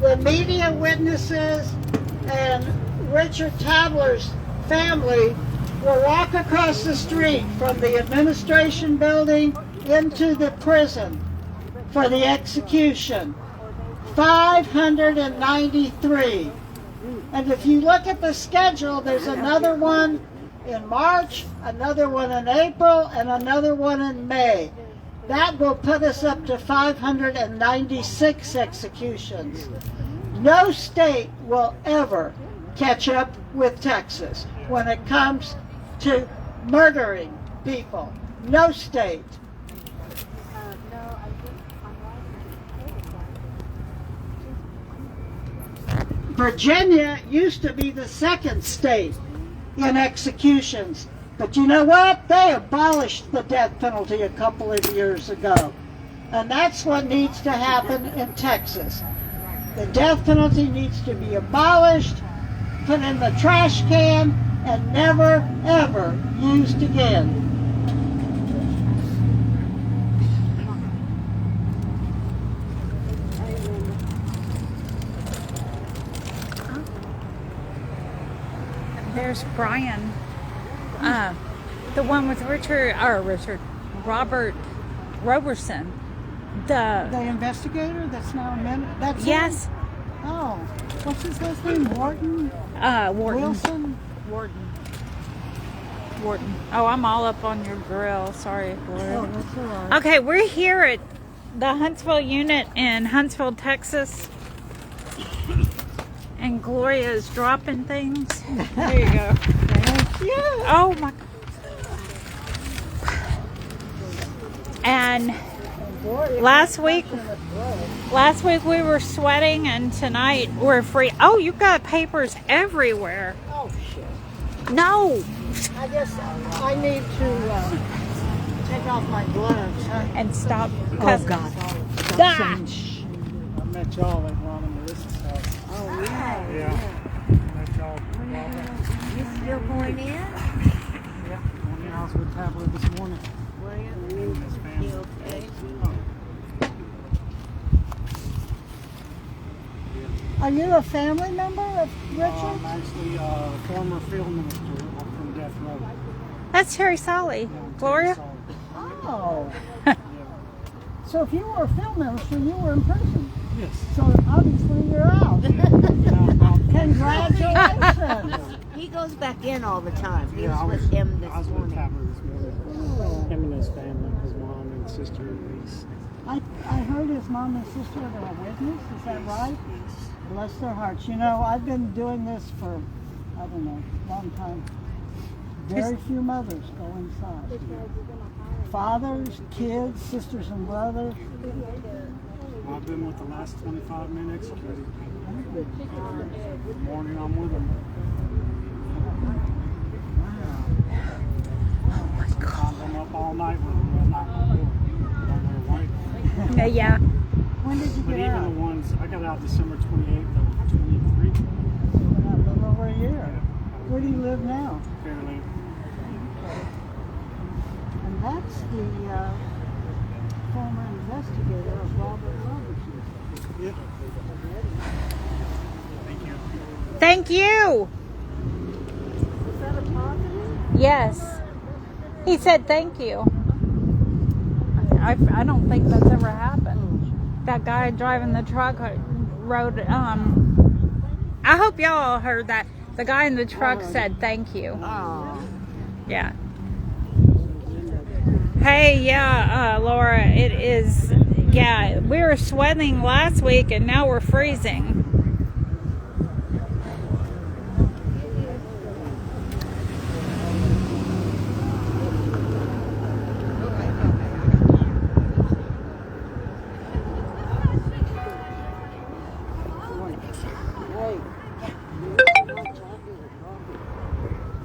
when media witnesses and Richard Tabler's family will walk across the street from the administration building into the prison for the execution. 593. And if you look at the schedule, there's another one in March, another one in April, and another one in May. That will put us up to 596 executions. No state will ever catch up with Texas when it comes to murdering people. No state. Virginia used to be the second state in executions. But you know what? They abolished the death penalty a couple of years ago. And that's what needs to happen in Texas. The death penalty needs to be abolished, put in the trash can, and never, ever used again. There's Brian, the one with Robert Roberson. The investigator that's now that's yes. Him? Oh, what's his last name? Wharton? Wharton. Wilson? Wharton. Oh, I'm all up on your grill. Sorry, Gloria. Oh, that's all right. Okay, we're here at the Huntsville unit in Huntsville, Texas. And Gloria is dropping things. There you go. Thank you. Oh my. And last week we were sweating, and tonight we're free. Oh, you've got papers everywhere. Oh, shit. No. I guess I need to take off my gloves, huh? And stop. Oh, God. Ah. I met y'all at Ron and Melissa's house. Oh, yeah. Yeah. Met y'all. You still going in? Yeah. Went in. I was with Tabler this morning. Were you? And his family. You okay? Are you a family member of Richard? I'm actually a former field minister. I'm from Death Row. That's Terry Solly. Yeah, I'm Gloria. Terry Solly. Oh. Yeah. So if you were a film minister, you were in prison. Yes. So obviously you're out. Congratulations. He goes back in all the time. He Yeah, was with him I this was with morning. Tabler this morning. Him and his family, his mom and sister and niece. I heard his mom and sister were a witness. Is that right? Bless their hearts. You know, I've been doing this for, I don't know, a long time. Very few mothers go inside. Fathers, kids, sisters and brothers. Well, I've been with the last 25 men executed. Every morning I'm with them. Oh my God. I'm up all night with them. I'm not going to do it. Yeah. When did you But get even out? the ones, I got out December 28th of 23. A little over a year. Where do you live now? Fairly. And that's the former investigator of Robert Robertson. Yeah. Thank you. Thank you. Is that a positive? Yes. He said thank you. I don't think that's ever happened. That guy driving the truck rode, I hope y'all heard that. The guy in the truck said thank you. Oh. Yeah. Hey, yeah, Laura, it is, yeah, we were sweating last week and now we're freezing.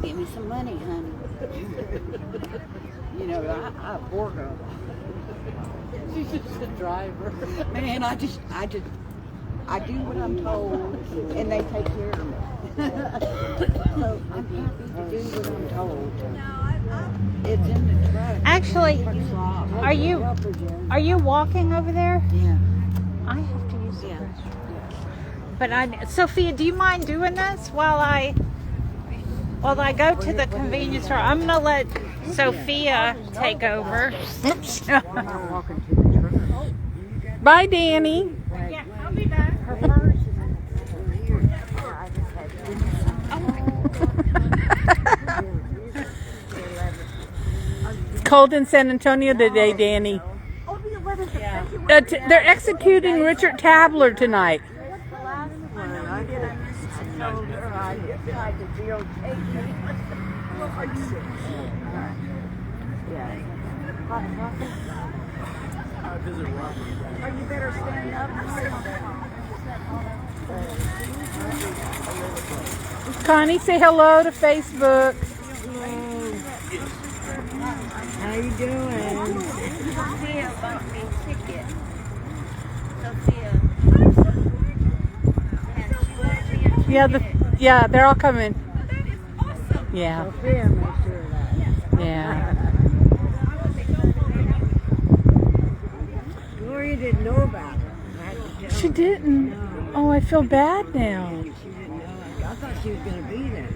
Give me some money, honey. You know, I work her. She's just a driver. Man, I do what I'm told, and they take care of me. So I'm happy to do what I'm told. It's in the truck. Actually, are you walking over there? Yeah. I have to use the Yeah. restroom. But Sophia, do you mind doing this while I go to the convenience store? I'm gonna let Sophia take over. Oops. Bye, Danny. Yeah, I'll be back. Cold in San Antonio today, Danny. They're executing Richard Tabler tonight. Connie, say hello to Facebook. How you doing? Sophia bought me a ticket. Sophia. And she bought me a ticket. Yeah, they're all coming. That is awesome. Yeah, Sophia, make sure of that. yeah. Gloria didn't know about it. I had to tell She her. didn't. Oh, I feel bad now. She didn't know. I thought she was going to be there.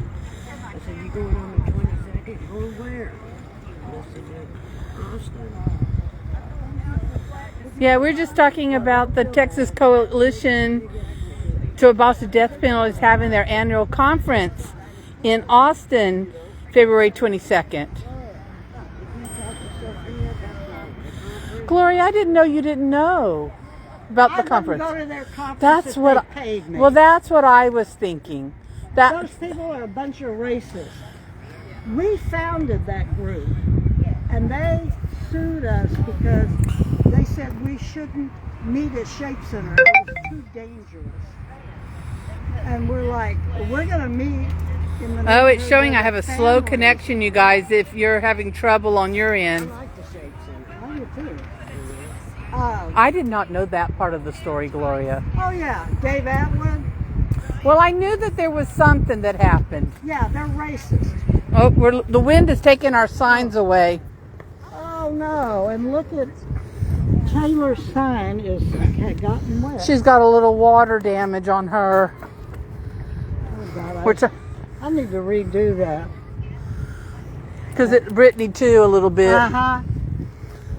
I said, you going on the 22nd? Going where? I said, Austin. Yeah, we're just talking about the Texas Coalition to Abolish the Death Penalty is having their annual conference in Austin, February 22nd. Gloria, I didn't know you didn't know about the conference. I wouldn't go to their conference That's if what. they paid me. Well, that's what I was thinking. Those people are a bunch of racists. We founded that group, and they sued us because they said we shouldn't meet at Shape Center. It was too dangerous. And we're like, we're going to meet in the Oh, it's neighborhood showing where I have a the slow families- connection, you guys, if you're having trouble on your I end. like the Shape Center. I do too. I did not know that part of the story, Gloria. Oh yeah, Dave Atwood. Well, I knew that there was something that happened. Yeah, they're racist. Oh, the wind is taking our signs away. Oh no! And look at Taylor's sign had gotten wet. She's got a little water damage on her. Oh God, Which, I need to redo that. because Brittany too, a little bit. Uh-huh.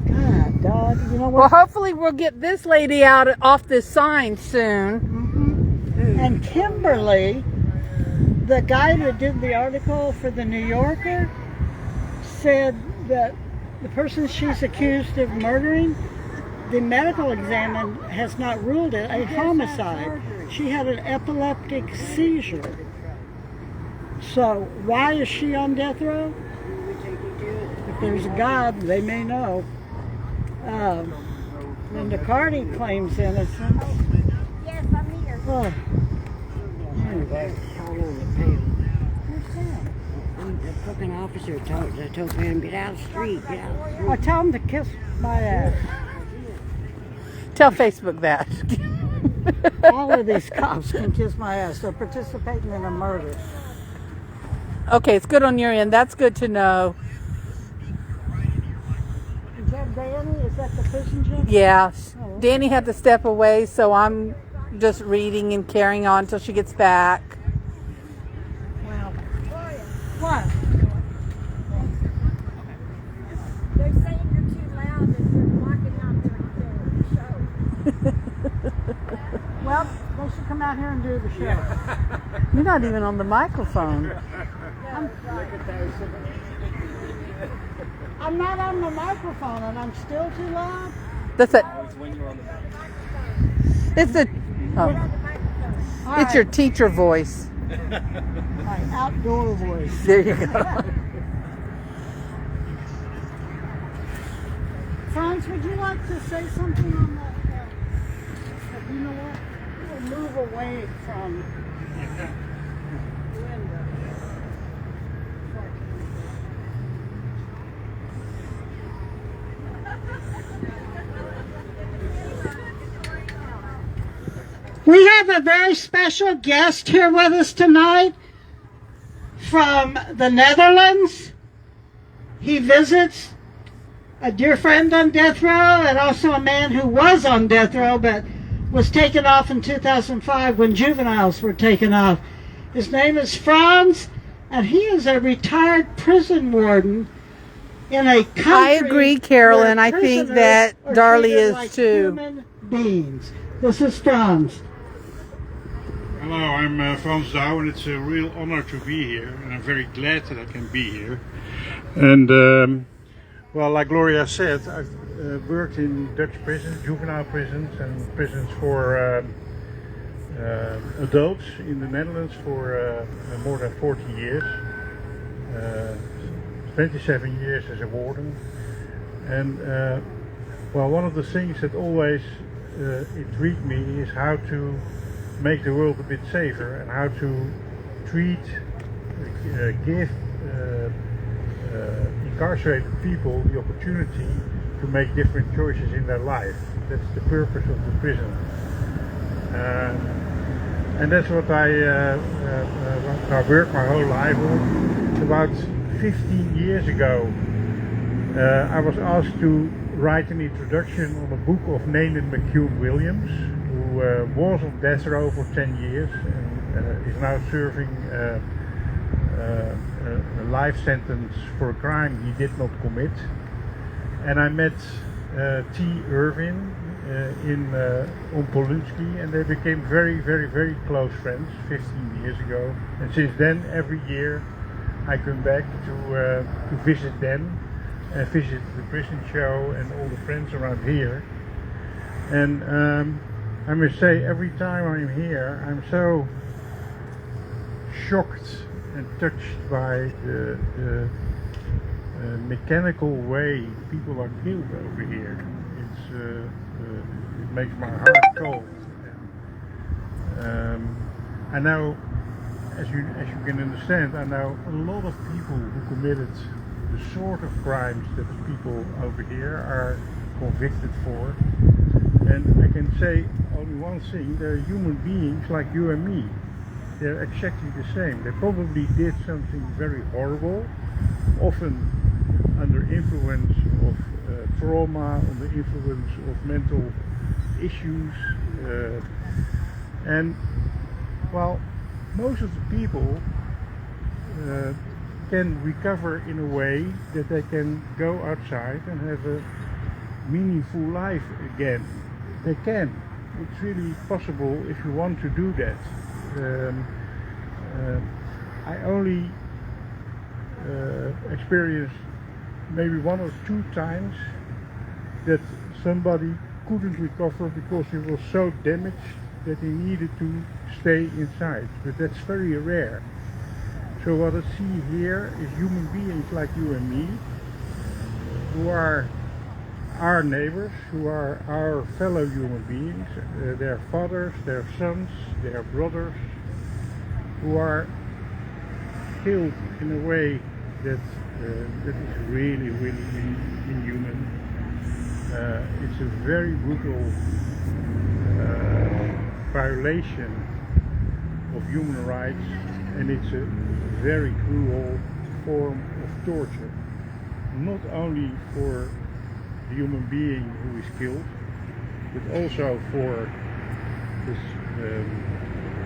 God, dog. You know Well, what? hopefully we'll get this lady out off this sign soon. And Kimberly, the guy that did the article for the New Yorker, said that the person she's accused of murdering, the medical examiner has not ruled it a homicide. She had an epileptic seizure. So why is she on death row? If there's a God, they may know. Linda Carty claims innocence. Yes, I'm here. Oh, Anyway, all over the town. The fucking officer told Pam, get out of the street, get out of the street. I tell him to kiss my ass. Tell Facebook that. All of these cops can kiss my ass. They're participating in a murder. Okay, it's good on your end. That's good to know. Is that Danny? Is that the prison judge? Yeah, Danny had to step away, so I'm just reading and carrying on until she gets back. Wow. What? They're saying you're too loud and you're blocking out their show. Well, they should come out here and do the show. You're not even on the microphone. I'm not on the microphone and I'm still too loud. That's it. It's a. Oh, All it's your right, teacher voice. my outdoor voice. There you go. Franz, would you like to say something on that? You know what? We'll move away from Linda. We have a very special guest here with us tonight from the Netherlands. He visits a dear friend on death row and also a man who was on death row but was taken off in 2005 when juveniles were taken off. His name is Franz, and he is a retired prison warden in a country. I agree, Carolyn. where I think prisoners that are Darlie treated is like too. Human beings. This is Franz. Hello, I'm Frans Douw, and it's a real honor to be here, and I'm very glad that I can be here. And well, like Gloria said, I've worked in Dutch prisons, juvenile prisons, and prisons for adults in the Netherlands for more than 40 years. 27 years as a warden. And well, one of the things that always intrigued me is how to make the world a bit safer and how to treat, give incarcerated people the opportunity to make different choices in their life. That's the purpose of the prison. And that's what I worked my whole life on. About 15 years ago, I was asked to write an introduction on a book of Nathan McCune Williams, who was on death row for 10 years and is now serving a life sentence for a crime he did not commit. And I met T. Irvin on Polutsky, and they became very, very, very close friends 15 years ago. And since then, every year I come back to visit them and visit the prison show and all the friends around here. And I must say, every time I'm here, I'm so shocked and touched by the mechanical way people are killed over here. It makes my heart cold. I know, as you can understand, I know a lot of people who committed the sort of crimes that the people over here are convicted for. And I can say only one thing: they're human beings like you and me. They're exactly the same. They probably did something very horrible, often under influence of trauma, under influence of mental issues. And well, most of the people can recover in a way that they can go outside and have a meaningful life again. They can. It's really possible if you want to do that. I only experienced maybe 1 or 2 times that somebody couldn't recover because he was so damaged that he needed to stay inside, but that's very rare. So what I see here is human beings like you and me, who are our neighbors, who are our fellow human beings, their fathers, their sons, their brothers, who are killed in a way that is really, really inhuman. It's a very brutal violation of human rights, and it's a very cruel form of torture, not only for the human being who is killed, but also for his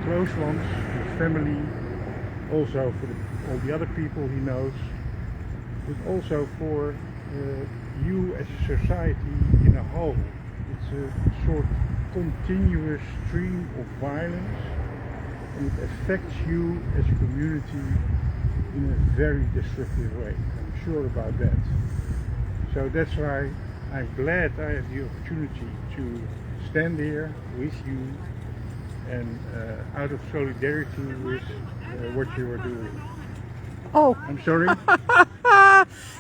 close ones, his family, also for all the other people he knows, but also for you as a society in a whole. It's a sort of continuous stream of violence, and it affects you as a community in a very destructive way. I'm sure about that. So that's why I'm glad I have the opportunity to stand here with you and out of solidarity with what you are doing. Oh, I'm sorry?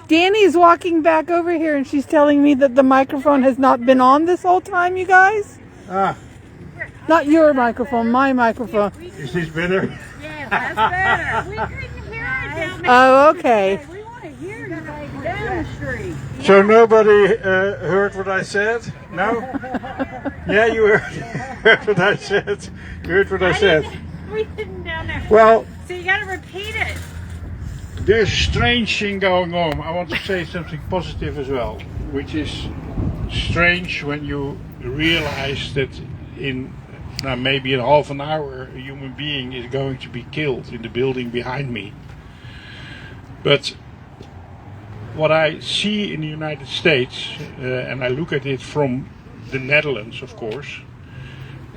Danny's walking back over here and she's telling me that the microphone has not been on this whole time, you guys. Ah, Not your microphone, my microphone. is this better? Yeah, that's better. We couldn't hear it down there. Oh, okay. We want to hear you like down the street. So nobody heard what I said? No? Yeah, you heard what I said. You heard what I said. We didn't down there. Well, So you gotta repeat it. there's a strange thing going on. I want to say something positive as well, which is strange when you realize that in maybe in half an hour a human being is going to be killed in the building behind me. But what I see in the United States, and I look at it from the Netherlands, of course,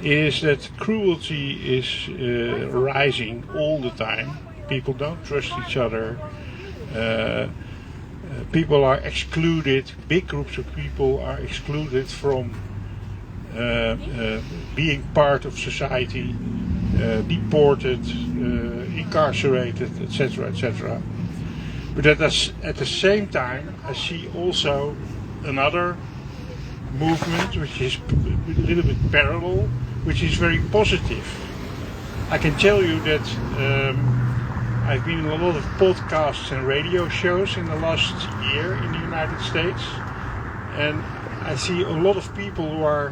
is that cruelty is rising all the time. People don't trust each other. People are excluded. Big groups of people are excluded from being part of society, deported, incarcerated, etc., etc. But at the same time, I see also another movement which is a little bit parallel, which is very positive. I can tell you that I've been in a lot of podcasts and radio shows in the last year in the United States, and I see a lot of people who are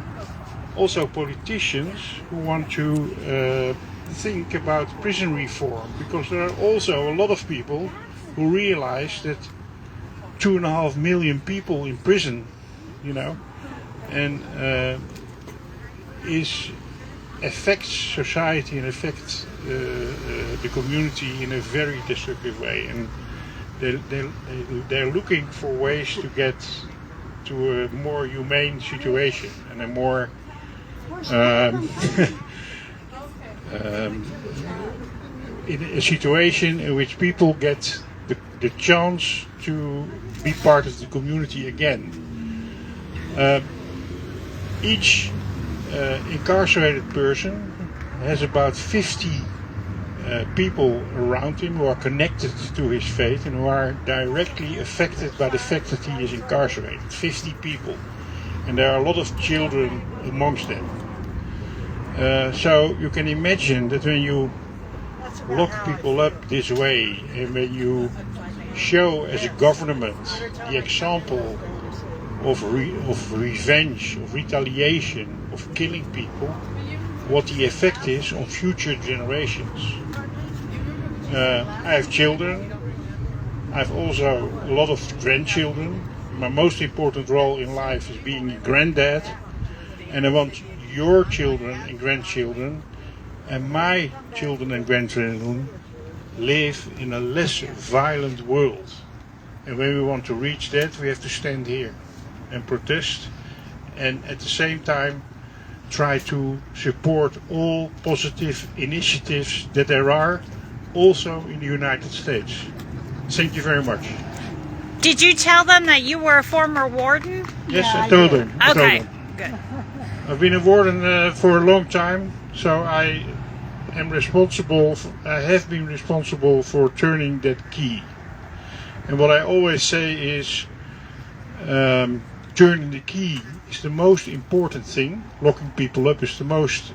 also politicians who want to think about prison reform, because there are also a lot of people who realize that 2.5 million people in prison, you know, and affects society and affects the community in a very destructive way, and they're looking for ways to get to a more humane situation and a more in a situation in which people get the chance to be part of the community again. Each incarcerated person has about 50 people around him who are connected to his fate and who are directly affected by the fact that he is incarcerated. 50 people. And there are a lot of children amongst them. So you can imagine that when you lock people up this way, and when you show as a government the example of revenge, of retaliation, of killing people, what the effect is on future generations. I have children. I have also a lot of grandchildren. My most important role in life is being a granddad, and I want your children and grandchildren and my children and grandchildren live in a less violent world. And when we want to reach that, we have to stand here and protest, and at the same time try to support all positive initiatives that there are also in the United States. Thank you very much. Did you tell them that you were a former warden? Yes, Yeah, I told them. I told Okay, them. good. I've been a warden for a long time, so I am responsible. I have been responsible for turning that key. And what I always say is, turning the key is the most important thing. Locking people up is the most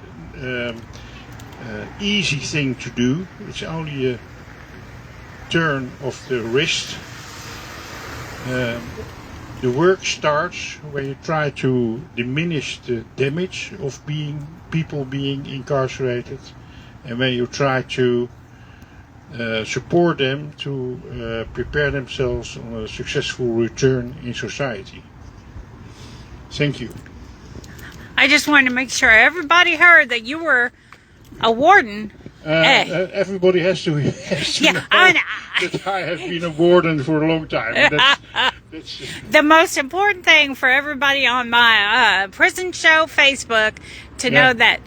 easy thing to do. It's only a turn of the wrist. The work starts when you try to diminish the damage of people being incarcerated, and when you try to support them to prepare themselves on a successful return in society. Thank you. I just wanted to make sure everybody heard that you were a warden. Hey. Everybody has to Yeah, know I know. that I have been a warden for a long time. That's The most important thing for everybody on my prison show Facebook to know that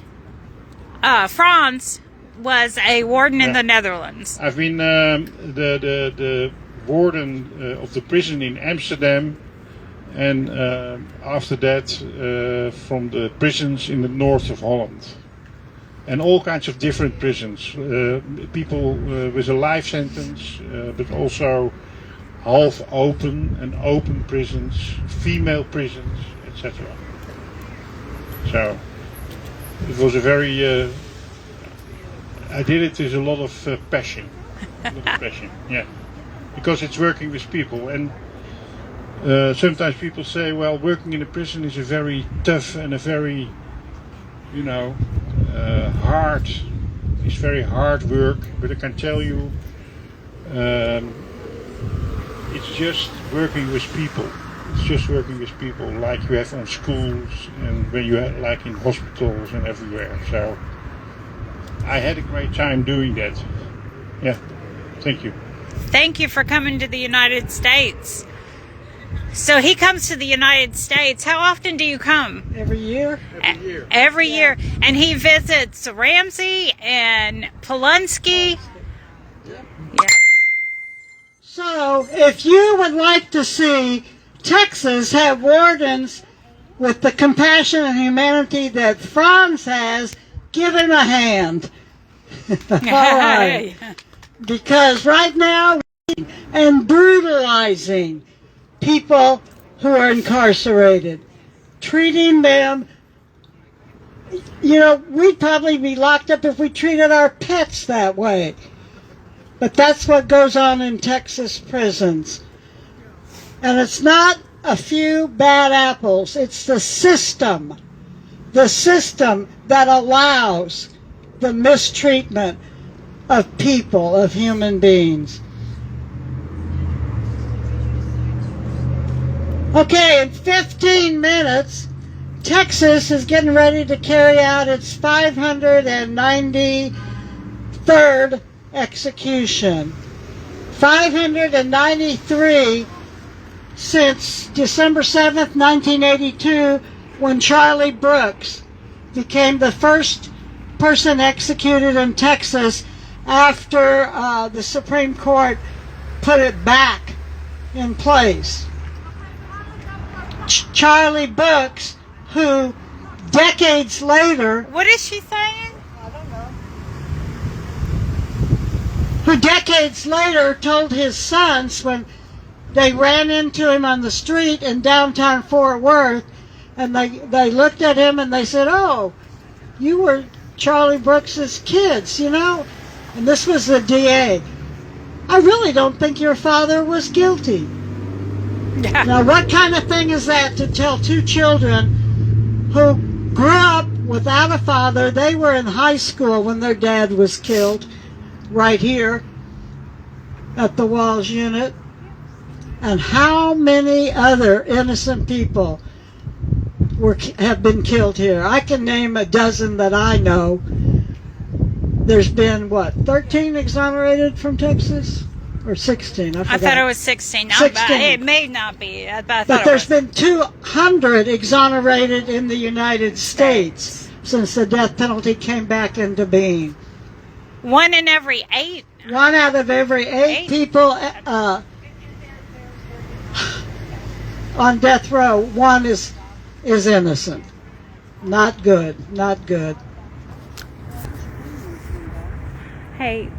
Frans was a warden in the Netherlands. I've been the warden of the prison in Amsterdam, and after that from the prisons in the north of Holland. And all kinds of different prisons. People with a life sentence, but also half open and open prisons, female prisons, etc. So it was a very... I did it with a lot of passion. A lot of passion, yeah. Because it's working with people. And sometimes people say, well, working in a prison is a very tough and a very, hard. It's very hard work, but I can tell you, it's just working with people. It's just working with people like you have on schools and when you have, like in hospitals and everywhere. So I had a great time doing that. Yeah, thank you. Thank you for coming to the United States. So he comes to the United States. How often do you come? Every year. Every year. And he visits Ramsey and Polunsky. Yep. So, if you would like to see Texas have wardens with the compassion and humanity that Franz has, give him a hand. All right. Because right now, and brutalizing people who are incarcerated, treating them, you know, we'd probably be locked up if we treated our pets that way. But that's what goes on in Texas prisons. And it's not a few bad apples, it's the system that allows the mistreatment of people, of human beings. Okay, in 15 minutes, Texas is getting ready to carry out its 593rd execution. 593 since December 7th, 1982, when Charlie Brooks became the first person executed in Texas after the Supreme Court put it back in place. Charlie Brooks, who decades later... What is she saying? Who decades later told his sons when they ran into him on the street in downtown Fort Worth, and they looked at him and they said, "Oh, you were Charlie Brooks's kids, you know?" And this was the DA. "I really don't think your father was guilty." Now, what kind of thing is that to tell two children who grew up without a father? They were in high school when their dad was killed, right here at the Walls unit. And how many other innocent people have been killed here? I can name a dozen that I know. There's been, 13 exonerated from Texas? Or 16, I forgot. I thought it was 16. 16. It may not be. But There's been 200 exonerated in the United States since the death penalty came back into being. 1 in every 8. 1 out of every 8 people on death row, 1 is innocent. Not good. Not good. Hey.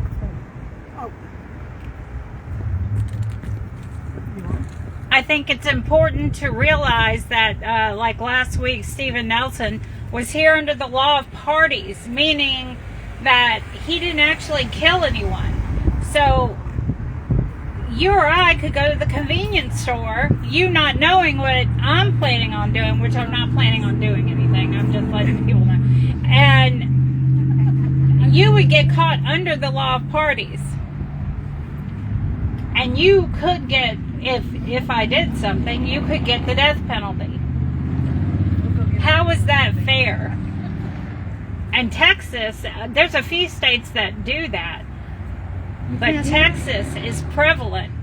I think it's important to realize that, like last week, Stephen Nelson was here under the law of parties, meaning that he didn't actually kill anyone. So you or I could go to the convenience store, you not knowing what I'm planning on doing, which I'm not planning on doing anything, I'm just letting people know, and you would get caught under the law of parties. And you could get, if I did something, you could get the death penalty. How is that fair? And Texas, there's a few states that do that. But Texas is prevalent.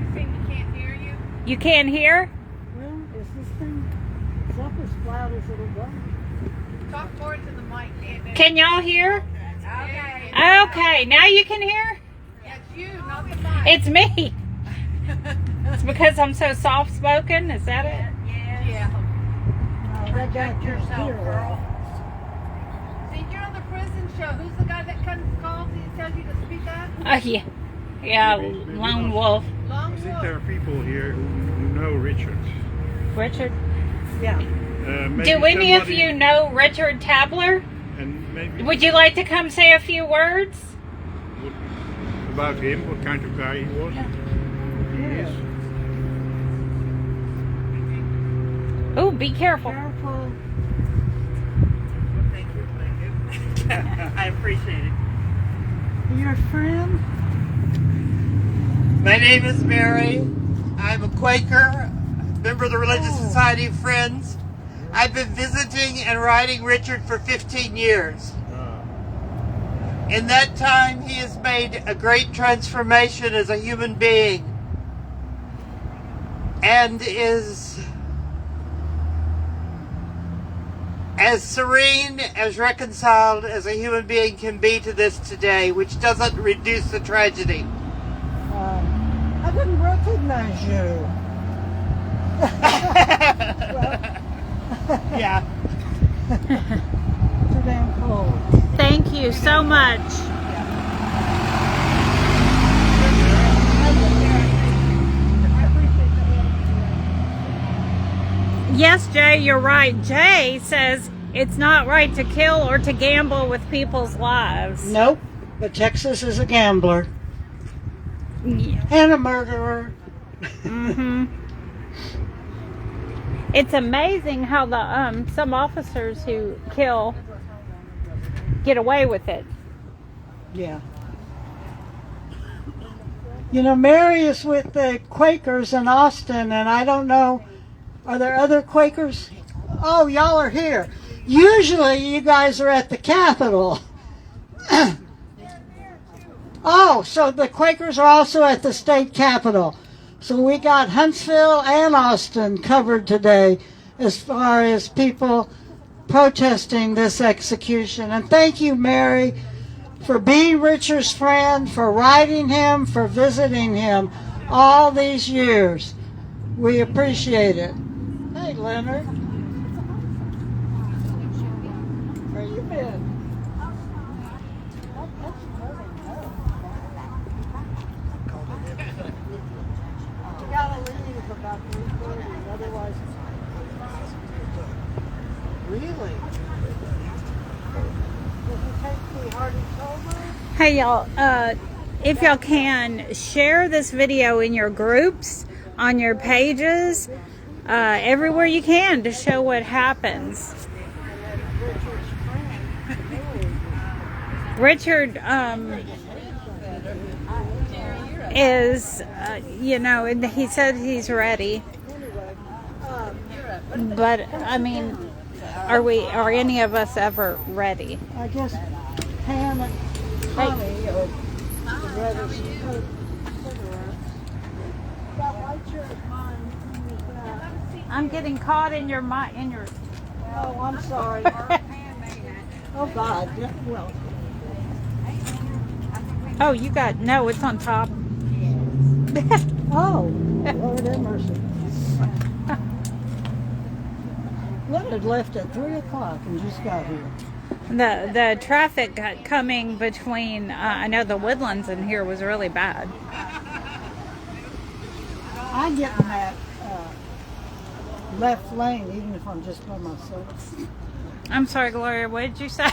You think you can't hear you? You can't hear? Well, is this thing up as loud as it'll go? Talk more to the mic, David. Can y'all hear? Okay. Okay, now you can hear? It's you, not the mic. It's me. It's because I'm so soft-spoken, is that it? Yeah. Project yourself, girl. See, you're on the prison show. Who's the guy that calls and tells you to speak up? Yeah. Yeah, Lone Wolf. Long I think Wolf. there are people here who know Richard. Richard? Yeah. Maybe Do any of somebody- you know Richard Tabler? And maybe Would you like to come say a few words? about him, what kind of guy he was? He is. Oh, be careful. Careful. Thank you. I appreciate it. Your friend? My name is Mary. I'm a Quaker, member of the Religious Society of Friends. I've been visiting and writing Richard for 15 years. In that time, he has made a great transformation as a human being and is as serene, as reconciled as a human being can be to this today, which doesn't reduce the tragedy. I didn't recognize you. Yeah. Too damn cold. Thank you so much. Yes, Jay, you're right. Jay says it's not right to kill or to gamble with people's lives. Nope. But Texas is a gambler Yeah. and a murderer. It's amazing how the some officers who kill get away with it. Yeah. You know, Mary is with the Quakers in Austin, and I don't know, are there other Quakers? Oh, y'all are here. Usually you guys are at the Capitol. Oh, so the Quakers are also at the state Capitol. So we got Huntsville and Austin covered today as far as people protesting this execution. And thank you, Mary, for being Richard's friend, for writing him, for visiting him all these years. We appreciate it. Hey, Leonard. Where you been? We gotta leave about 3:30, otherwise. Really? Does it take the Hardy Cobra? Hey y'all, if y'all can share this video in your groups, on your pages, everywhere you can to show what happens. Richard is, you know, and he said he's ready. But I mean, are any of us ever ready? I guess Pam and Tommy are rather cigarettes. That white shirt is mine. I'm getting caught in your Oh, I'm sorry. Oh, God. Yeah, well, Oh, you got, no, it's on top. oh, Lord have mercy. Leonard left at 3 o'clock and just got here. The traffic coming between, I know the Woodlands and here was really bad. I get in that left lane even if I'm just by myself. I'm sorry, Gloria, what did you say?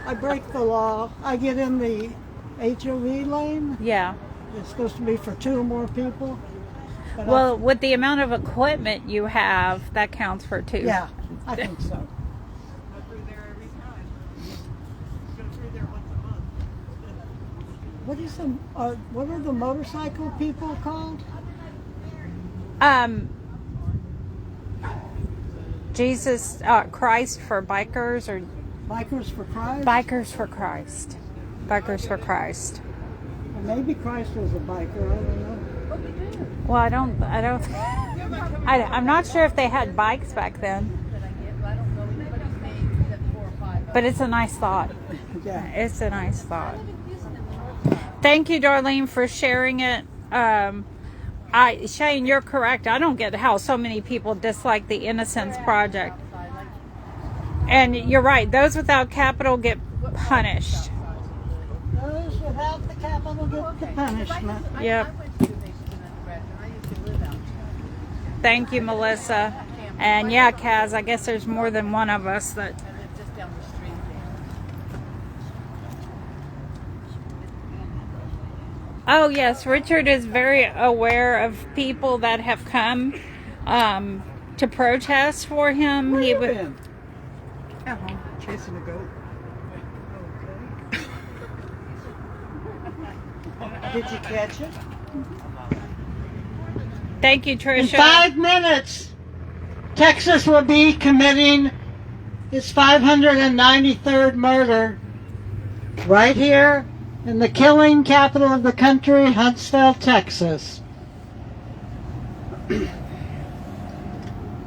I break the law. I get in the HOV lane. Yeah. It's supposed to be for 2 or more people. But Well, with the amount of equipment you have, that counts for 2. yeah, I think so. What are the motorcycle people called? Jesus Christ for bikers, or Bikers for Christ? Bikers for Christ. Bikers for Christ. Or maybe Christ was a biker. I don't know. Well, I'm not sure if they had bikes back then. But it's a nice thought. Yeah. It's a nice thought. Thank you, Darlene, for sharing it. Shane, you're correct. I don't get how so many people dislike the Innocence Project. And you're right. Those without capital get punished. Those without the capital get the punishment. Yep. Thank you, Melissa. And yeah, Kaz, I guess there's more than one of us that... Oh yes, Richard is very aware of people that have come to protest for him. Where He you would. been? At home, chasing a goat. Did you catch it? Thank you, In Tricia. 5 minutes, Texas will be committing its 593rd murder right here in the killing capital of the country, Huntsville, Texas.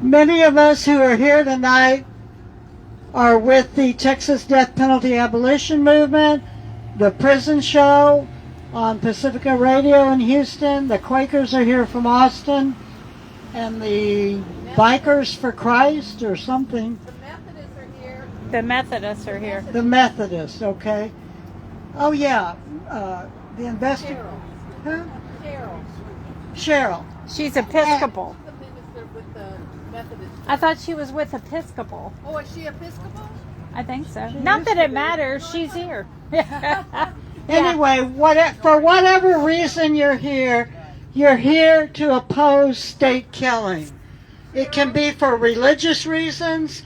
Many of us who are here tonight are with the Texas Death Penalty Abolition Movement, the Prison Show on Pacifica Radio in Houston, the Quakers are here from Austin, and the Bikers for Christ or something. The Methodists are here. The Methodists, okay. Oh yeah, the investigator. Huh? Cheryl. She's Episcopal. The minister with the Methodist. I thought she was with Episcopal. Oh, is she Episcopal? I think so. Not that it matters. She's here. Anyway, for whatever reason you're here to oppose state killing. It can be for religious reasons.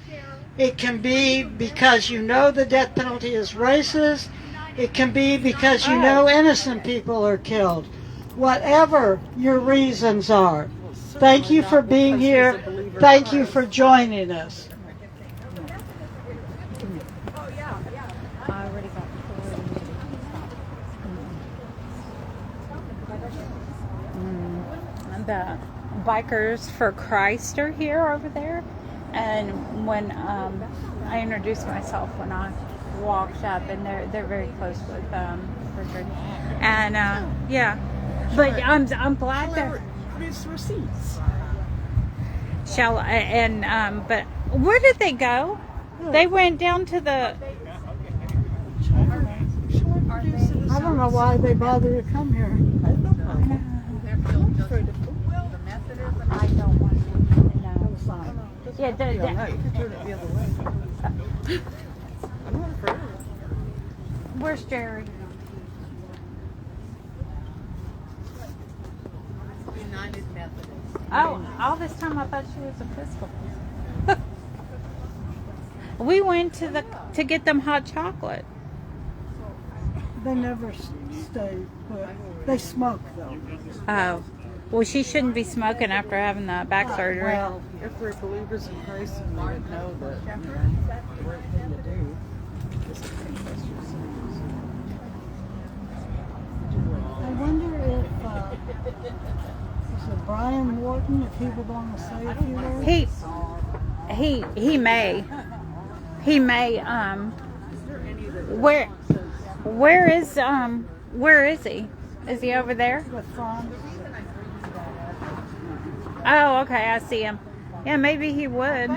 It can be because you know the death penalty is racist. It can be because you know innocent people are killed. Whatever your reasons are. Thank you for being here. Thank you for joining us. The Bikers for Christ are here over there, and when I introduced myself when I walked up, and they're very close with Richard, and yeah, but I'm glad they're Produce receipts. but where did they go? They went down to the. I don't know why they bother to come here. I don't want to know. Yeah, No, you can turn it the other way. I'm not afraid. where's Jerry? United Methodist. Oh, all this time I thought she was Episcopal. We went to get them hot chocolate. They never stay put. They smoke though. Oh, well, she shouldn't be smoking after having the back surgery. Well, If we're believers in Christ and we would know that the right thing to do is to confess your sins. I wonder if is it Brian Wharton, if he would want to say a few words. He may where is he? Is he over there? With Franz. Oh, okay, I see him. Yeah, maybe he would.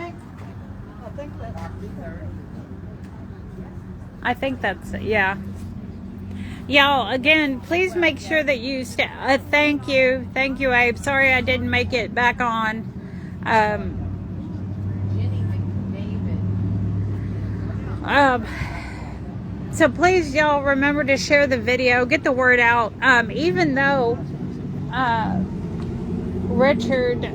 I think that's Yeah. Y'all, again, please make sure that you thank you, Abe. Sorry I didn't make it back on. So please, y'all, remember to share the video, get the word out. Even though Richard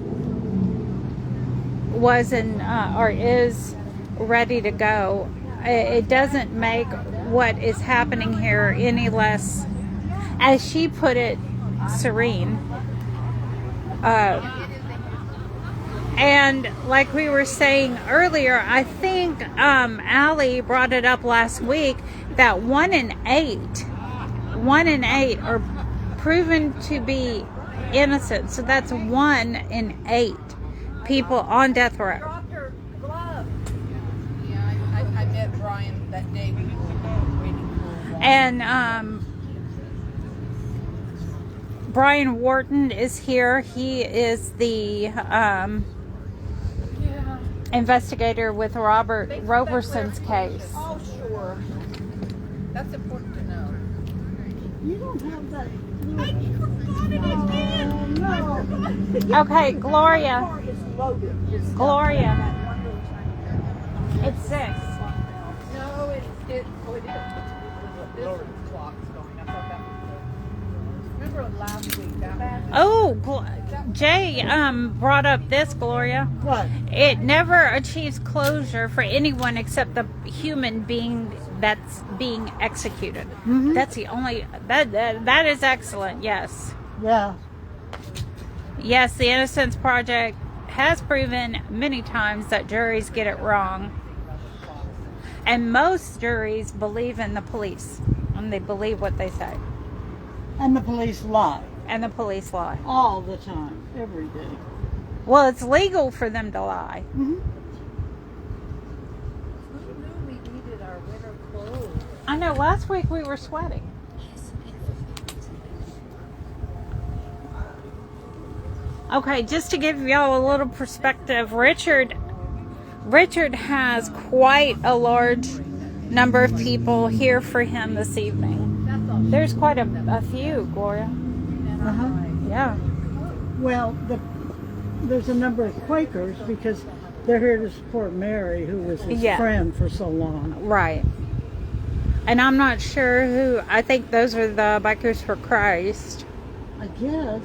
wasn't or is ready to go, it doesn't make what is happening here any less, as she put it, serene. And like we were saying earlier, I think Allie brought it up last week that 1 in 8 are proven to be innocent. So that's 1 in 8 people on death row. Yeah, I met Brian that day. We were waiting for a while. And Brian Wharton is here. He is the investigator with Robert Roberson's case. Oh, sure. That's important to know. You don't have that. Okay, Gloria. It's 6. No, it is. This clock's going. I thought that was remember last week that Oh, Jay brought up this, Gloria. What? It never achieves closure for anyone except the human being that's being executed. That's the only that is excellent. Yes. Yeah. Yes, the Innocence Project has proven many times that juries get it wrong. And most juries believe in the police, and they believe what they say. And the police lie. And the police lie. All the time. Every day. Well, it's legal for them to lie. Who knew we needed our winter clothes? I know, last week we were sweating. Okay, just to give y'all a little perspective, Richard has quite a large number of people here for him this evening. There's quite a few, Gloria. Uh-huh. Yeah. Well, there's a number of Quakers because they're here to support Mary, who was his friend for so long. Right. And I'm not sure who, I think those are the Bikers for Christ. I guess.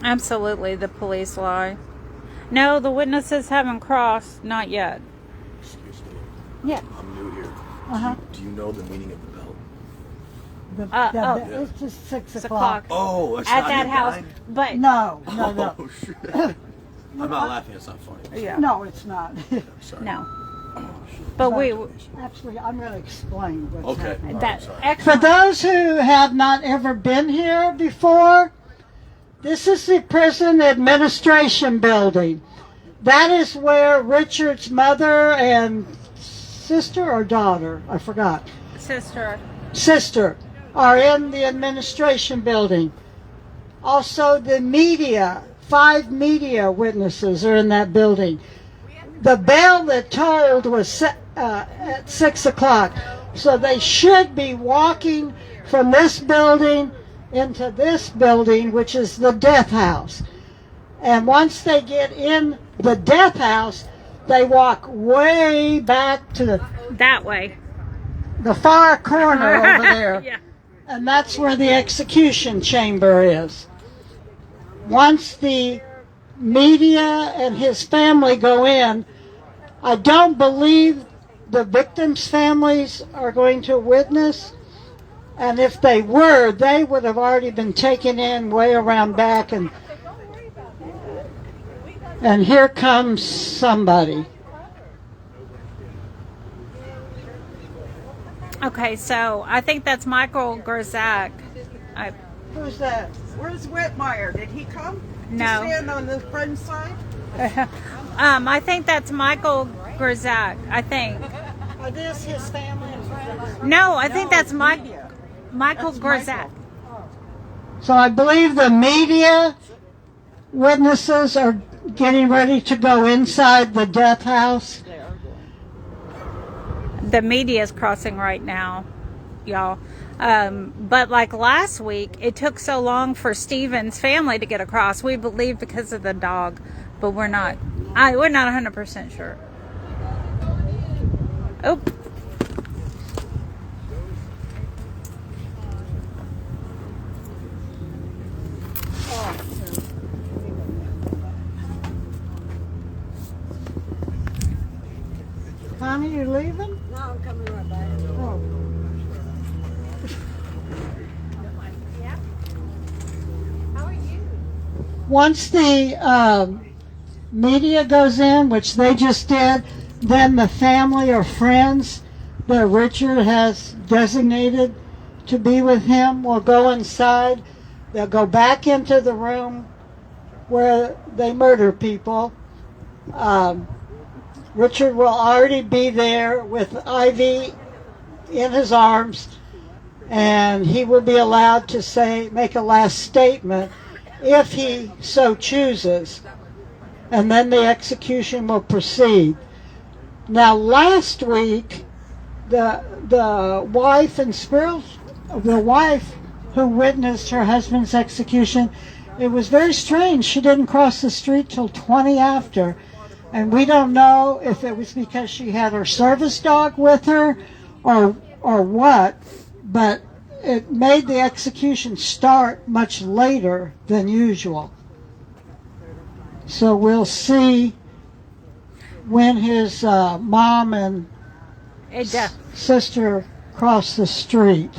Absolutely, the police lie. No, the witnesses haven't crossed, not yet. Excuse me. Yeah. I'm new here. Uh-huh. Do you know the meaning of the bell? It's just 6 6 o'clock. Oh, it's At not that your house. kind? But No. Oh, shit. I'm not laughing. It's not funny. yeah. No, it's not. Sorry. No. But we Actually, I'm going to explain what's Okay. happening. that For excellent. those who have not ever been here before, this is the prison administration building. That is where Richard's mother and sister or daughter, I forgot, sister are in the administration building. Also the media, 5 media witnesses are in that building. The bell that tolled was at 6 o'clock, so they should be walking from this building into this building, which is the death house. And once they get in the death house, they walk way back to That way. the far corner over there. Yeah. And that's where the execution chamber is. Once the media and his family go in, I don't believe the victims' families are going to witness. And if they were, they would have already been taken in way around back. And here comes somebody. Okay, so I think that's Michael Grzak. Who's that? Where's Whitmire? Did he come? No. To stand on the friend side? I think that's Michael Grzak. I think. Are this his family and friends? No, I think that's Michael That's Grzak. So I believe the media witnesses are getting ready to go inside the death house. The media is crossing right now, y'all. But like last week, it took so long for Stephen's family to get across. We believe because of the dog, but we're not 100% sure. Oh. Connie, you leaving? No, I'm coming right back. Oh. How are you? Once the media goes in, which they just did, then the family or friends that Richard has designated to be with him will go inside. They'll go back into the room where they murder people. Richard will already be there with Ivy in his arms, and he will be allowed to make a last statement if he so chooses, and then the execution will proceed. Now, last week, the wife who witnessed her husband's execution, it was very strange. She didn't cross the street till 20 after. And we don't know if it was because she had her service dog with her or what, but it made the execution start much later than usual. So we'll see when his mom and It does. sister across the street.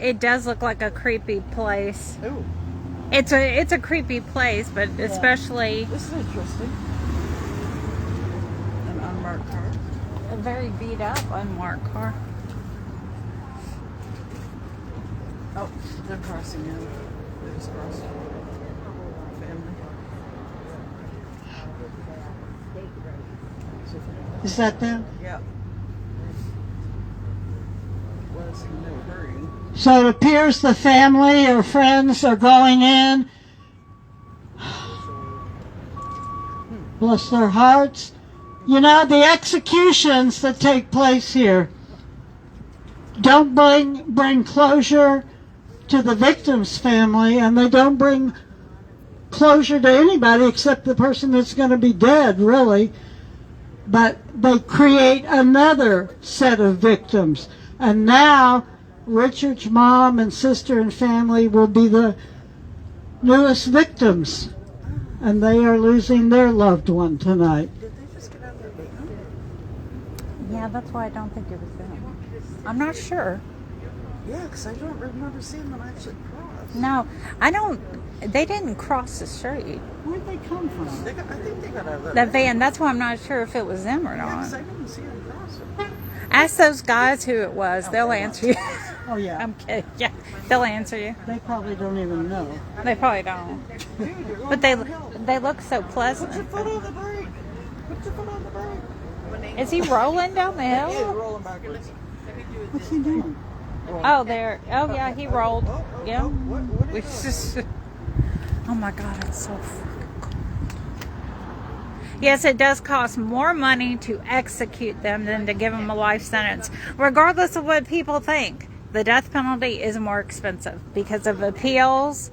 It does look like a creepy place. Ooh, It's a creepy place, but especially this is interesting. An unmarked car. a very beat up unmarked car. Oh, they're crossing in. They just crossed. Family. Is that them? Yeah. Was in no hurry. So it appears the family or friends are going in. Bless their hearts. You know, the executions that take place here don't bring closure to the victim's family, and they don't bring closure to anybody except the person that's going to be dead, really. But they create another set of victims. And now Richard's mom and sister and family will be the newest victims. And they are losing their loved one tonight. Did they just get out of their van? Yeah, that's why I don't think it was them. I'm not sure. Yeah, because I don't remember seeing them actually cross. No, I don't. They didn't cross the street. Where'd they come from? I think they got out of their That van. That's why I'm not sure if it was them or Yeah, because I not. didn't see them crossing. Ask those guys who it was. They'll answer you. Oh, yeah. I'm kidding. Yeah, they'll answer you. They probably don't even know. They probably don't. But they look so pleasant. Foot on the brake. Put your foot on the brake. Is he rolling down the Yeah, hill? rolling backwards. What's he doing? Oh, there. Oh, yeah, he rolled. Yeah. What We is just. Oh my God, it's so freaking cold. Yes, it does cost more money to execute them than to give them a life sentence, regardless of what people think. The death penalty is more expensive because of appeals,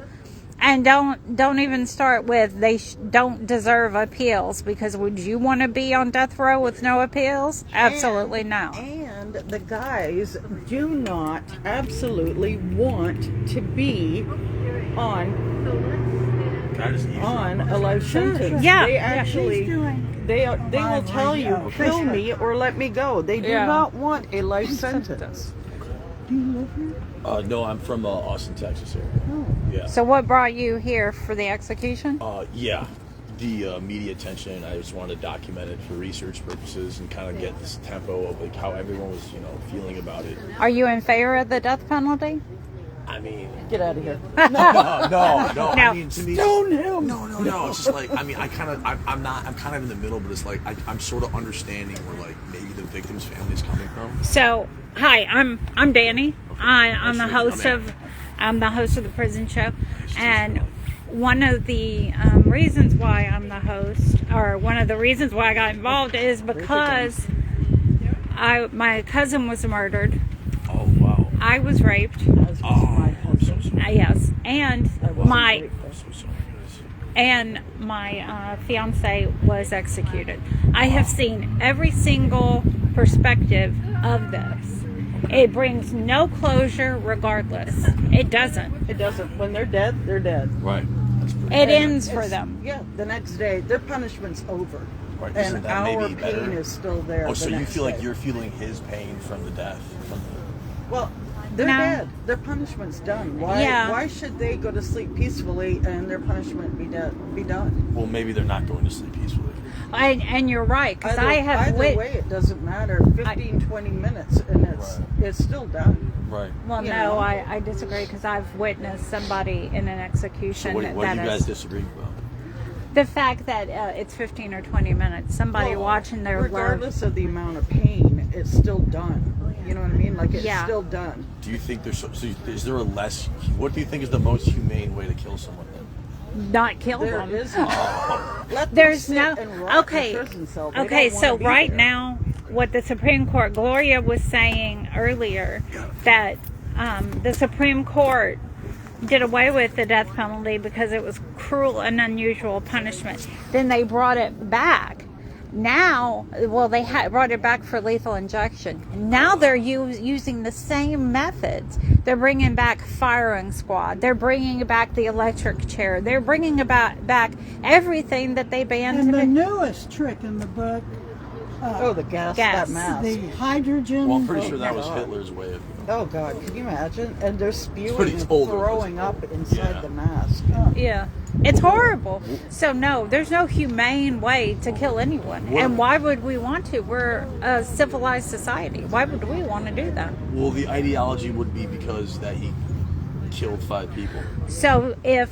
and don't even start with they don't deserve appeals, because would you want to be on death row with no appeals? Absolutely no. And the guys do not absolutely want to be on a life sentence. Yeah, They yeah. actually they will tell you, kill me or let me go. They do Yeah. not want a life sentence. No, I'm from Austin, Texas area. Yeah. So what brought you here for the execution? Yeah. The media attention. I just wanted to document it for research purposes and kind of get this tempo of like how everyone was, feeling about it. Are you in favor of the death penalty? I mean, Get out of here. no. I No. mean, to me, Stone him. No. It's just like, I mean, I'm kind of in the middle, but it's like I'm sort of understanding where like maybe the victim's family is coming from. So, hi, I'm Danny. I'm the Nice to meet host you. of the Prison Show, and one of the reasons why I'm the host, or one of the reasons why I got involved, is because my cousin was murdered. Oh wow. I was raped. Oh, I'm so sorry. Yes, and my I'm so sorry. and my fiance was executed. I have seen every single perspective of this. It brings no closure regardless. It doesn't. It doesn't. When they're dead, they're dead. Right. That's pretty It And ends for it's- them. Yeah, the next day, their punishment's over. Right, isn't And that our maybe better? pain is still there. Oh, the so you next feel like day. you're feeling his pain from the death? Well, they're No. dead. Their punishment's done. Why? Yeah. Why should they go to sleep peacefully and their punishment be done? Well, maybe they're not going to sleep peacefully. And you're right, because I have either way, it doesn't matter. 15, 20 minutes, and it's still done. Right. Well, you no, know. I disagree, because I've witnessed somebody in an execution So what do that you guys is disagree about? the fact that it's 15 or 20 minutes. Somebody Well, watching their loved. regardless of the amount of pain, it's still done. You know what I mean? Like it's Yeah. still done. Do you think there's so is there a less? What do you think is the most humane way to kill someone? Then? Not kill There them. isn't. Let them There's sit no and rot in a okay. prison cell. They Okay, don't so wanna be right there. now, what the Supreme Court, Gloria was saying earlier, that the Supreme Court did away with the death penalty because it was cruel and unusual punishment. Then they brought it back. Now, well, they brought it back for lethal injection. Now they're using the same methods. They're bringing back firing squad. They're bringing back the electric chair. They're bringing back everything that they banned. And the newest trick in the book Oh, the gas, Gas. that mask. The hydrogen. Well, I'm pretty sure that my was God. Hitler's way of. Oh God, can you imagine? And they're what spewing he and told her. throwing up inside Yeah. the mask. Yeah. It's horrible. So no, there's no humane way to kill anyone. What- And why would we want to? We're a civilized society. Why would we want to do that? Well, the ideology would be because that he killed 5 people. So if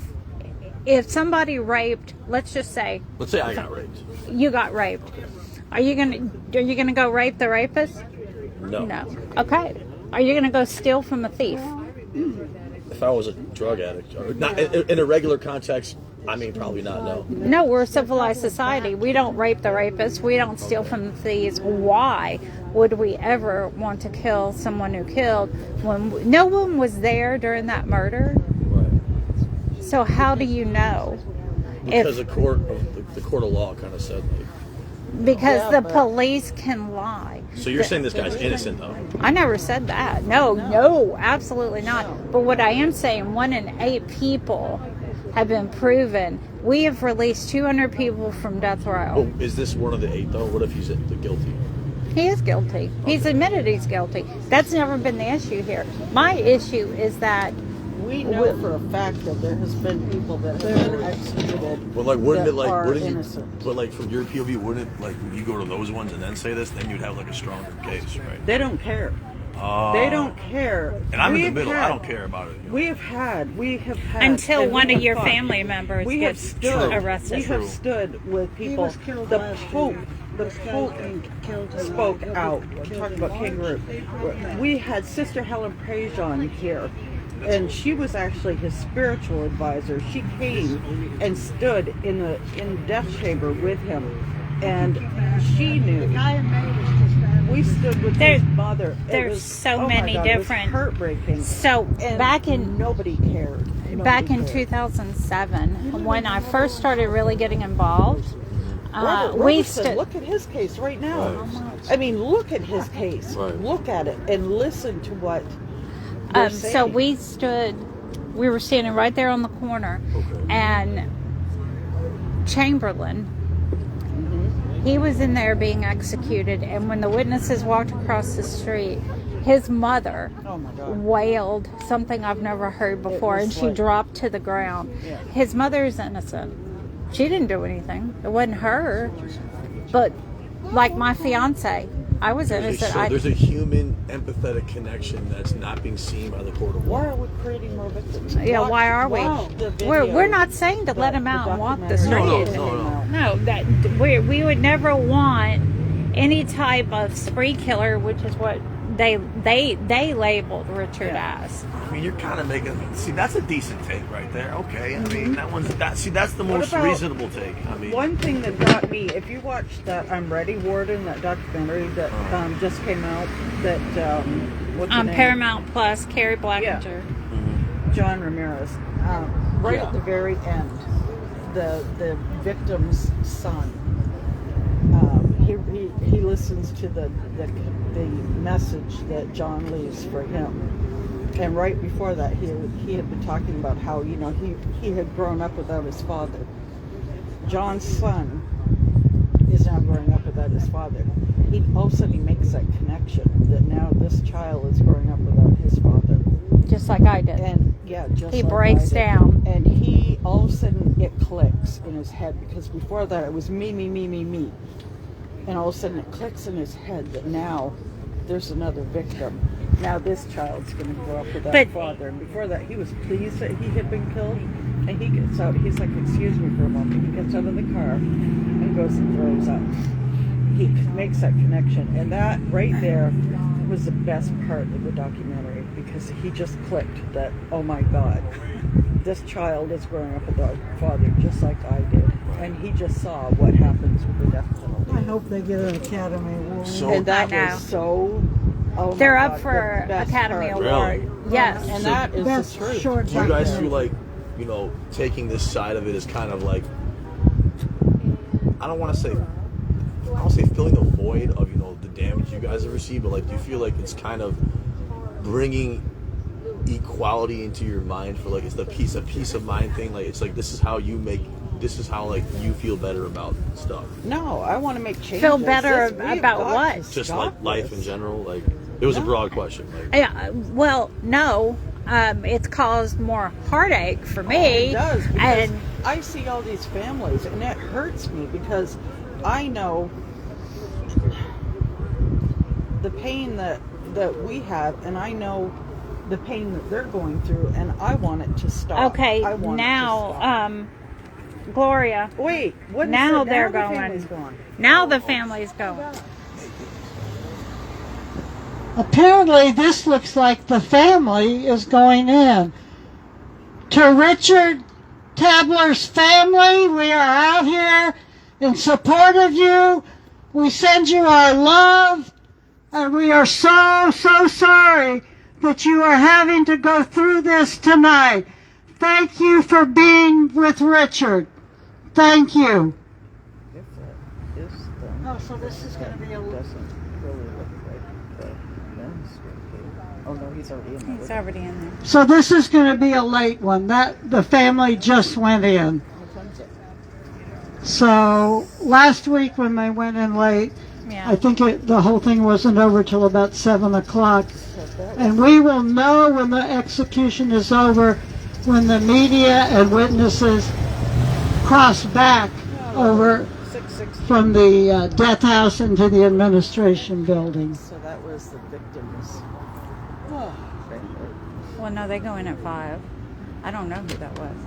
somebody raped, let's just say Let's say I got raped. you got raped, are you gonna go rape the rapist? No. No. Okay. Are you gonna go steal from a thief? If I was a drug addict, or not in a regular context, I mean probably not. No. No, we're a civilized society. We don't rape the rapist. We don't steal from the thieves. Why would we ever want to kill someone who killed when no one was there during that murder? Right. So how do you know? Because If- the court of law kind of said like. Because Yeah, the but- police can lie. So you're saying this guy's innocent though? I never said that. No, absolutely not. But what I am saying, 1 in 8 people have been proven. We have released 200 people from death row. Oh, is this one of the 8 though? What if he's guilty? He is guilty. He's admitted he's guilty. That's never been the issue here. My issue is that We know for a fact that there has been people that have been executed. But like, wouldn't that it like, are wouldn't innocent. you? But like, from your POV, wouldn't it like, if you go to those ones and then say this, then you'd have like a stronger case, right? They don't care. Oh. They don't care. And I'm in the We've middle. I had- don't care about it. You know? We have had until and one we of have your fought. family members We have gets stood. arrested. We have True. stood with people. was killed The last Pope. year. The Pope killed in spoke He'll be out. killed Talking in about March. kangaroo. We had Sister Helen Prejean here, and she was actually his spiritual advisor. She came and stood in the death chamber with him, and she knew. We stood with There- his mother. It there's was- so oh my many God, it was different- heartbreaking. So And back in nobody cared. back in Nobody cared. 2007, when I first started really getting involved, Robert we Robertson, stood. look at his case right now. Right. I mean, look at his case. Right. Look at it and listen to what they're saying. So we stood. We were standing right there on the corner, Okay. and Chamberlain. He was in there being executed, and when the witnesses walked across the street, his mother Oh my God. wailed something I've never heard before, was and she like- dropped to the ground. Yeah. His mother is innocent. She didn't do anything. It wasn't her. But like my fiance, I was innocent. There's a human empathetic connection that's not being seen by the court of law. Why are we creating more victims? Yeah, why are we? Watch the We're video. not saying to let him out and walk the documentary. street. No. No, that we would never want any type of spree killer, which is what they labeled Richard as. I mean, you're kind of making. See, that's a decent take right there. Okay, I mean, that's the What most about- reasonable take. I mean, One thing that got me, if you watched that I'm Ready, Warden, that documentary that just came out, that what's the On name? Paramount Plus, Carrie Blackinger. John Ramirez. Right at the very end, the victim's son. He listens to the message that John leaves for him, and right before that, he had been talking about how he had grown up without his father. John's son is now growing up without his father. All of a sudden he makes that connection that now this child is growing up without his father. Just like I did. And yeah, just He like breaks I did. down. And he all of a sudden it clicks in his head, because before that it was me. And all of a sudden it clicks in his head that now there's another victim. Now this child's going to grow up without But- a father. And before that he was pleased that he had been killed. And he gets out, he's like, excuse me for a moment. He gets out of the car and goes and throws up. He makes that connection. And that right there was the best part of the documentary, because he just clicked that, oh my God, this child is growing up without a father just like I did. And he just saw what happens with the death penalty. I hope they get an Academy Award. So- And that I know. was so, oh my They're God, up for the best Academy part. Award. Really? Yes. And that is Best the truth. short do you guys documentary. feel like, taking this side of it is kind of like, I don't want to say filling the void of the damage you guys have received, but like, do you feel like it's kind of bringing equality into your mind for like, it's a peace of mind thing? Like, it's like, this is how you make this is how like you feel better about stuff. No, I want to make changes. Feel better We have about got what? to Just stop like life in this. general. Like it was a broad question. Like, Yeah, well, no. It's caused more heartache for me. It does, because and I see all these families, and it hurts me because I know the pain that we have, and I know the pain that they're going through, and I want it to stop. okay, I want it to now, stop. Gloria. Wait, what is now it? they're the going. family's gone. Now the family's going. Apparently, this looks like the family is going in. To Richard Tabler's family, we are out here in support of you. We send you our love, and we are so, so sorry that you are having to go through this tonight. Thank you for being with Richard. Thank you. Oh, so this is going to be a... Oh no, he's already in there. He's already in there. So this is going to be a late one. That the family just went in. So last week when they went in late, Yeah. I think the whole thing wasn't over till about 7 o'clock. And we will know when the execution is over when the media and witnesses cross back over from the death house into the administration building. So that was the victims. Well, no, they go in at 5. I don't know who that was.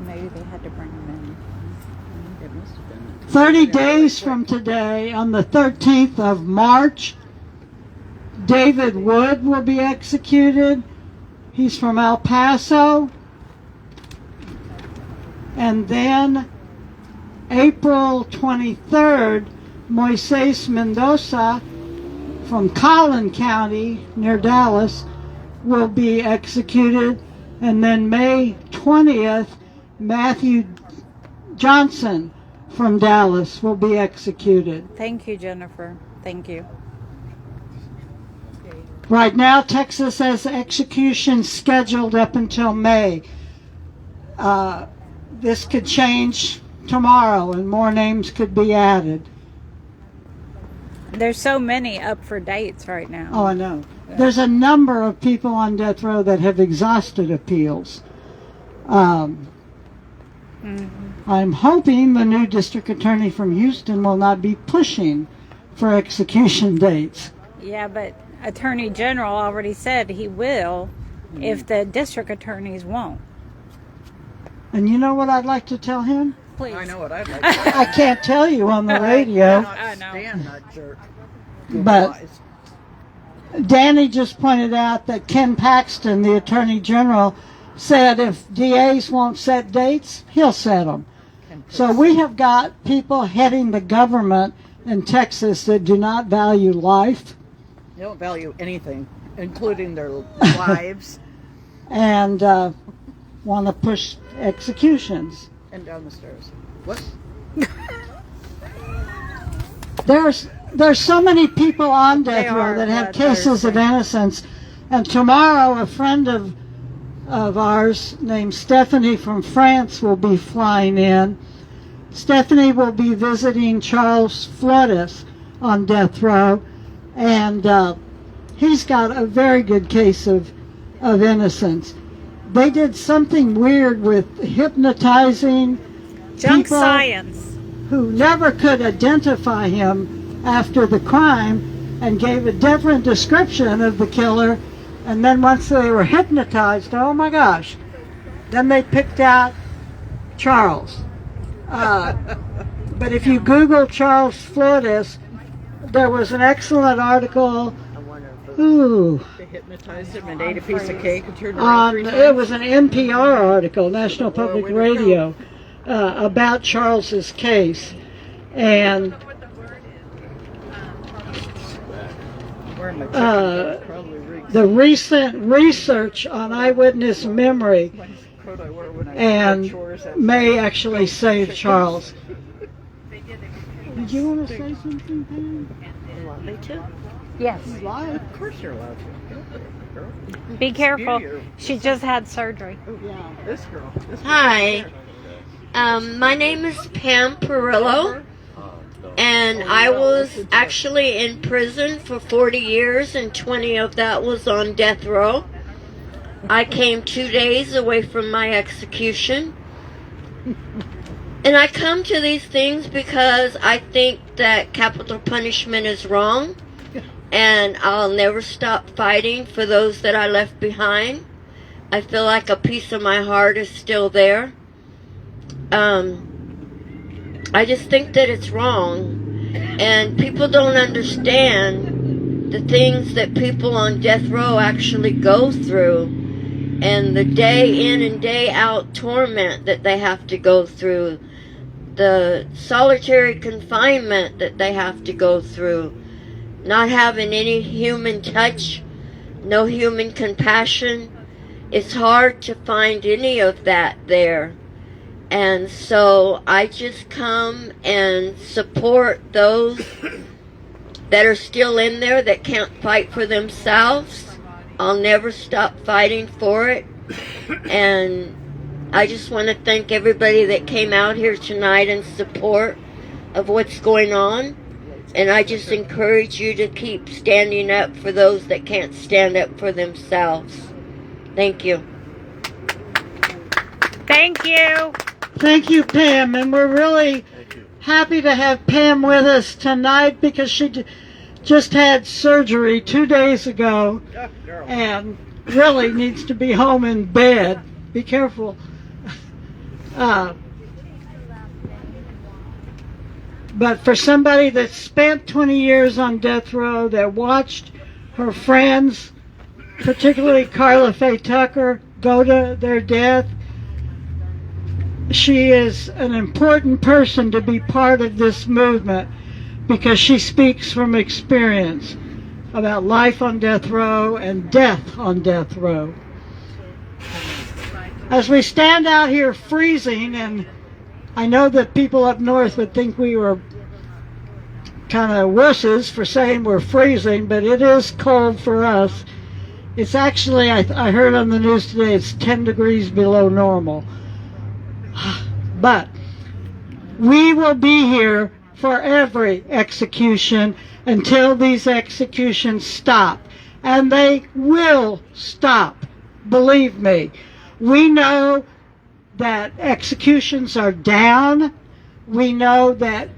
Maybe they had to bring them in. It must have been. 30 days from today, on the 13th of March, David Wood will be executed. He's from El Paso. And then April 23rd, Moises Mendoza from Collin County near Dallas will be executed. And then May 20th, Matthew Johnson from Dallas will be executed. Thank you, Jennifer. Thank you. Right now, Texas has executions scheduled up until May. This could change tomorrow and more names could be added. There's so many up for dates right now. Oh, I know. There's a number of people on death row that have exhausted appeals. I'm hoping the new district attorney from Houston will not be pushing for execution dates. Yeah, but Attorney General already said he will if the district attorneys won't. And you know what I'd like to tell him? Please. I know what I'd like to I can't tell you on the radio, I know. stand that jerk. but Danny just pointed out that Ken Paxton, the Attorney General, said if DAs won't set dates, he'll set them. So we have got people heading the government in Texas that do not value life They don't value anything, including their lives. and want to push executions. And down the stairs. What? There's so many people on death They row are that have what cases they're of innocence. And tomorrow, a friend of ours named Stephanie from France will be flying in. Stephanie will be visiting Charles Flores on death row, and he's got a very good case of innocence. They did something weird with hypnotizing Junk people science. who never could identify him after the crime and gave a different description of the killer. And then once they were hypnotized, oh my gosh, then they picked out Charles. But if you Google Charles Flores, there was an excellent article. They hypnotized him and ate a piece of cake and turned around 3 times. It was an NPR article, National Public Radio, about Charles's case, and the recent research on eyewitness memory and may actually save Charles. Did you want to say something, Pam? You want me to? Yes. Of course you're allowed to. Be careful. She just had surgery. Yeah, this girl. Hi, my name is Pam Perillo, and I was actually in prison for 40 years, and 20 of that was on death row. I came 2 days away from my execution. And I come to these things because I think that capital punishment is wrong, and I'll never stop fighting for those that I left behind. I feel like a piece of my heart is still there. I just think that it's wrong, and people don't understand the things that people on death row actually go through, and the day in and day out torment that they have to go through, the solitary confinement that they have to go through, not having any human touch, no human compassion. It's hard to find any of that there. And so I just come and support those that are still in there that can't fight for themselves. I'll never stop fighting for it. And I just want to thank everybody that came out here tonight in support of what's going on. And I just encourage you to keep standing up for those that can't stand up for themselves. Thank you. Thank you. Thank you, Pam, and we're really happy to have Pam with us tonight because she just had surgery 2 days ago and really needs to be home in bed. Be careful. But for somebody that spent 20 years on death row, that watched her friends, particularly Carla Faye Tucker, go to their death, she is an important person to be part of this movement because she speaks from experience about life on death row and death on death row. As we stand out here freezing, and I know that people up north would think we were kind of wusses for saying we're freezing, but it is cold for us. It's actually, I heard on the news today, it's 10 degrees below normal. But we will be here for every execution until these executions stop. And they will stop. Believe me. We know that executions are down. We know that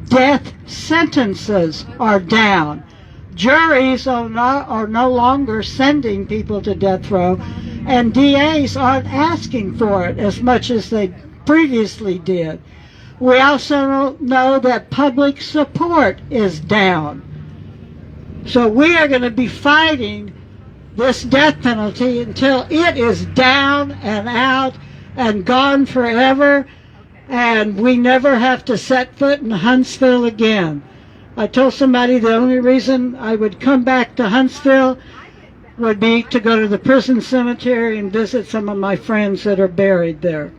death sentences are down. Juries are no longer sending people to death row, and DAs aren't asking for it as much as they previously did. We also know that public support is down. So we are going to be fighting this death penalty until it is down and out and gone forever, and we never have to set foot in Huntsville again. I told somebody the only reason I would come back to Huntsville would be to go to the prison cemetery and visit some of my friends that are buried there.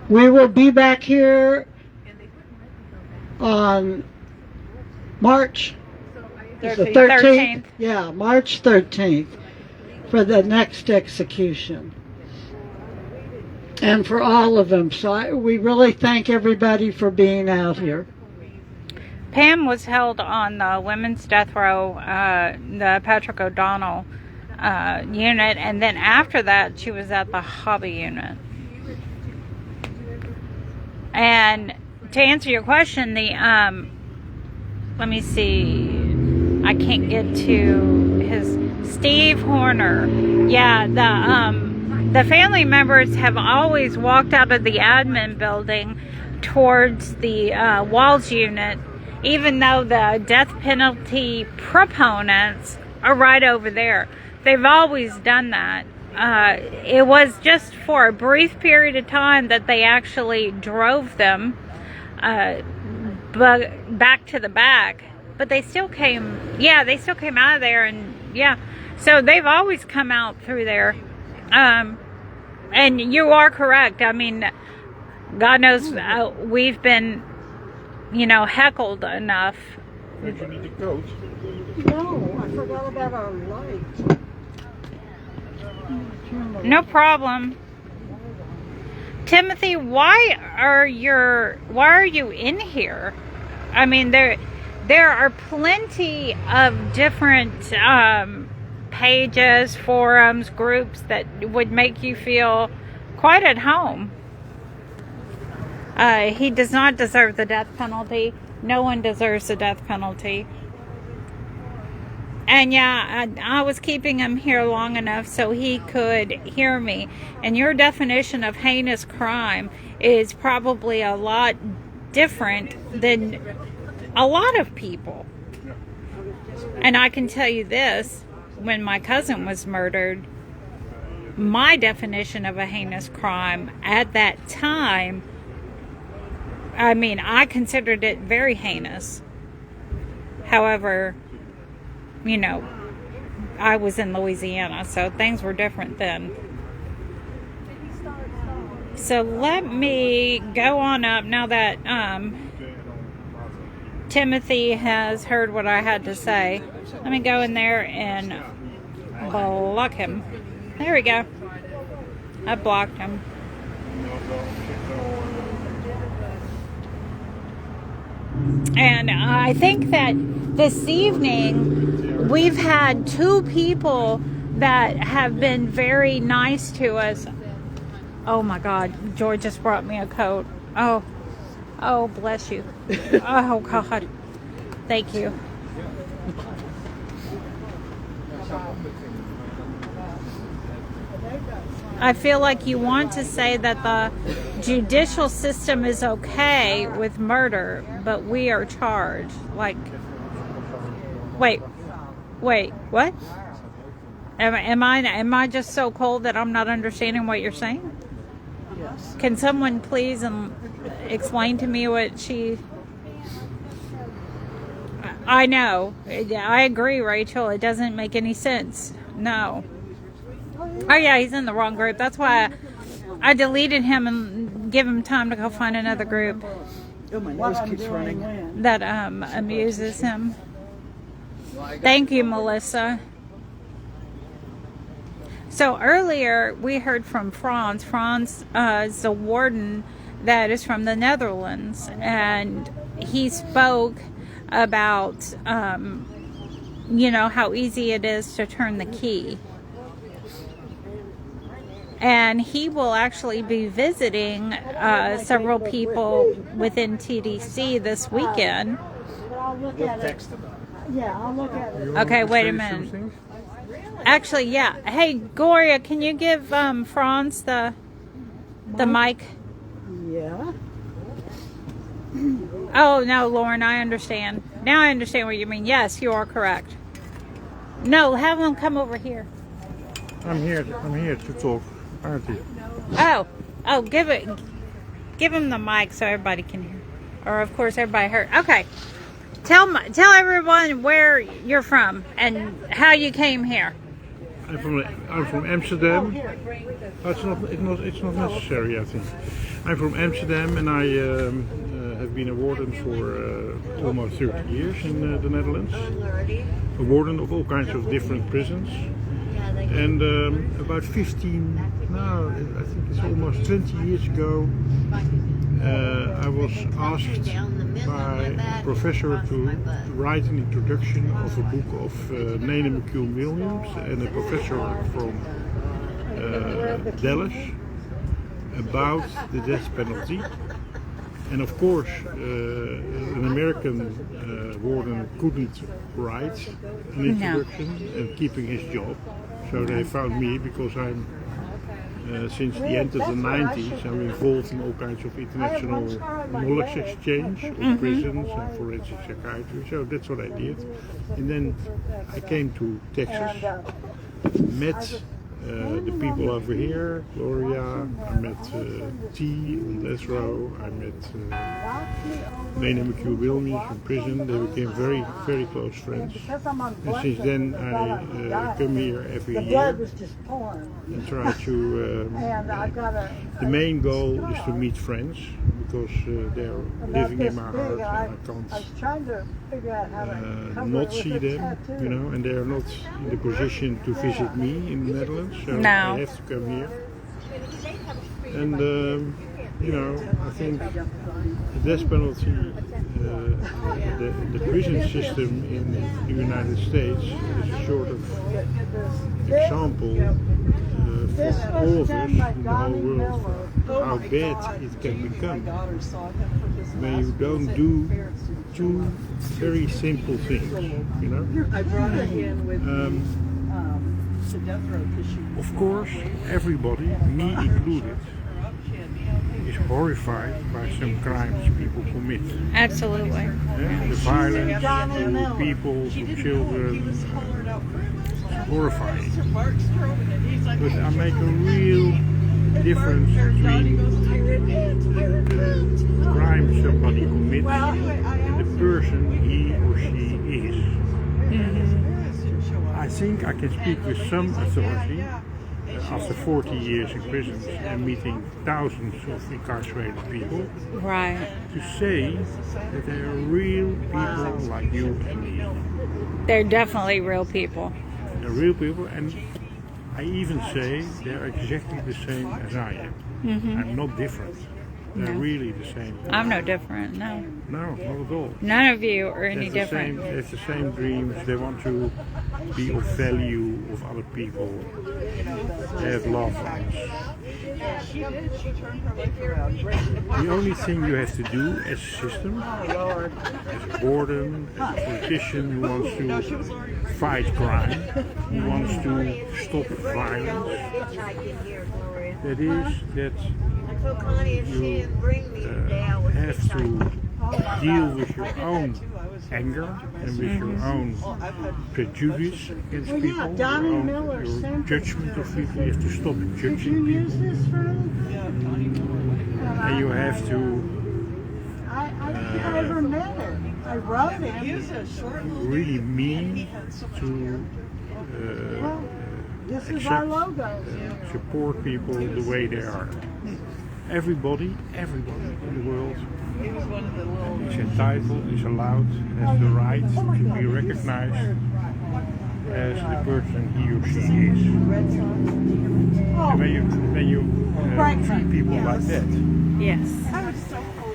We will be back here on March 13th. Yeah, March 13th for the next execution. And for all of them. So we really thank everybody for being out here. Pam was held on the women's death row, the Patrick O'Donnell unit, and then after that she was at the Hobby unit. And to answer your question, the let me see, I can't get to his Steve Horner. Yeah, the family members have always walked out of the admin building towards the Walls unit, even though the death penalty proponents are right over there. They've always done that. It was just for a brief period of time that they actually drove them back to the back, but they still came out of there, and yeah, so they've always come out through there. And you are correct. I mean, God knows we've been, heckled enough Don't you need the coat? No, I forgot about our light. No problem. Timothy, why are you in here? I mean, there are plenty of different pages, forums, groups that would make you feel quite at home. He does not deserve the death penalty. No one deserves the death penalty. And yeah, I was keeping him here long enough so he could hear me. And your definition of heinous crime is probably a lot different than a lot of people. And I can tell you this, when my cousin was murdered, my definition of a heinous crime at that time, I mean, I considered it very heinous. However, you know, I was in Louisiana, so things were different then. So let me go on up now that Timothy has heard what I had to say. Let me go in there and block him. There we go. I blocked him. And I think that this evening we've had 2 people that have been very nice to us. Oh my God, George just brought me a coat. Oh, bless you. Oh God, thank you. I feel like you want to say that the judicial system is okay with murder, but we are charged. Like, wait, what? Am I just so cold that I'm not understanding what you're saying? Yes. Can someone please explain to me what she... I know. I agree, Rachel. It doesn't make any sense. No. Oh yeah, he's in the wrong group. That's why I deleted him and give him time to go find another group Oh, my nose keeps running. that amuses him. Thank you, Melissa. So earlier we heard from Frans. Frans is a warden that is from the Netherlands, and he spoke about you know, how easy it is to turn the key. And he will actually be visiting several people within TDC this weekend. But I'll look at it. Yeah, I'll look at it. Okay, wait a minute. Actually, yeah. Hey, Gloria, can you give Frans the mic? Yeah. Oh, no, Lauren, I understand. Now I understand what you mean. Yes, you are correct. No, have him come over here. I'm here to talk. Auntie. Oh, give him the mic so everybody can hear. Or of course everybody heard. Okay. Tell everyone where you're from and how you came here. I'm from Amsterdam. It's not necessary, I think. I'm from Amsterdam, and I have been a warden for almost 30 years in the Netherlands. A warden of all kinds of different prisons. And about 15, no, I think it's almost 20 years ago, I was asked by a professor to write an introduction of a book of Nene McCune Williams and a professor from Dallas about the death penalty. And of course, an American warden couldn't write an introduction and keeping his job. So they found me because I'm, since the end of the 90s, I'm involved in all kinds of international knowledge exchange of prisons and forensic psychiatry. So that's what I did. And then I came to Texas, met the people over here, Gloria, I met T on death row, I met Nene McCune Williams in prison. They became very, very close friends. And since then I come here every year and try to, the main goal is to meet friends because they're living in my heart and I can't not see them, you know, and they are not in the position to visit me in the Netherlands, so No. I have to come here. And you know, I think the death penalty, the prison system in the United States is a sort of example for all of us in the whole world how bad it can become when you don't do two very simple things, you know. Of course, everybody, me included, is horrified by some crimes people commit. Absolutely. Yeah, the violence to people, to children, horrifying. But I make a real difference between the crime somebody commits and the person he or she is. I think I can speak with some authority after 40 years in prisons and meeting thousands of incarcerated people, Right. to say that they are real people like you and me. They're definitely real people. They're real people, and I even say they're exactly the same as I am. I'm not different. They're No. really the same. I'm no different, no. No, not at all. None of you are any They have the different. same, they have the same dreams. They want to be of value of other people. They have love for us. The only thing you have to do as a system, as a warden, as a politician who wants to fight crime, who wants to stop violence, that is that you have to deal with your own anger and with your own prejudice against Well, people, yeah, your, Donnie own, Miller your sent judgment of people. You have to stop Did you judging use people, this room? and you have to I think I ever met her. I wrote him. really mean to Well, this is our accept, logo. support people the way they are. Everybody in the world is entitled, is allowed, has the right to be recognized as the person he or she is. And when you treat people like that, Yes.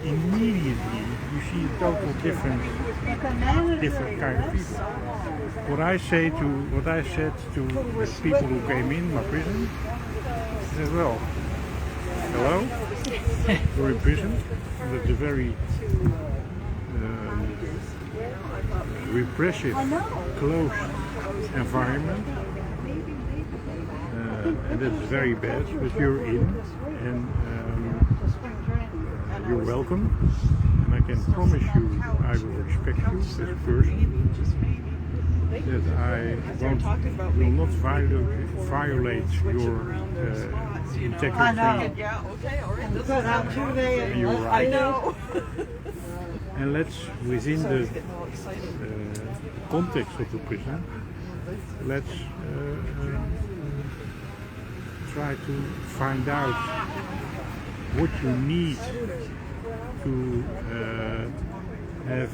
immediately you see a total different kind of people. What I said to the people who came in my prison, I said, well, hello, you're in prison. That's a very repressive, closed environment, and that's very bad. But you're in, and you're welcome. And I can promise you, I will respect you as a person. That I will not violate your integrity and your rights. And let's, within the context of the prison, let's try to find out what you need to have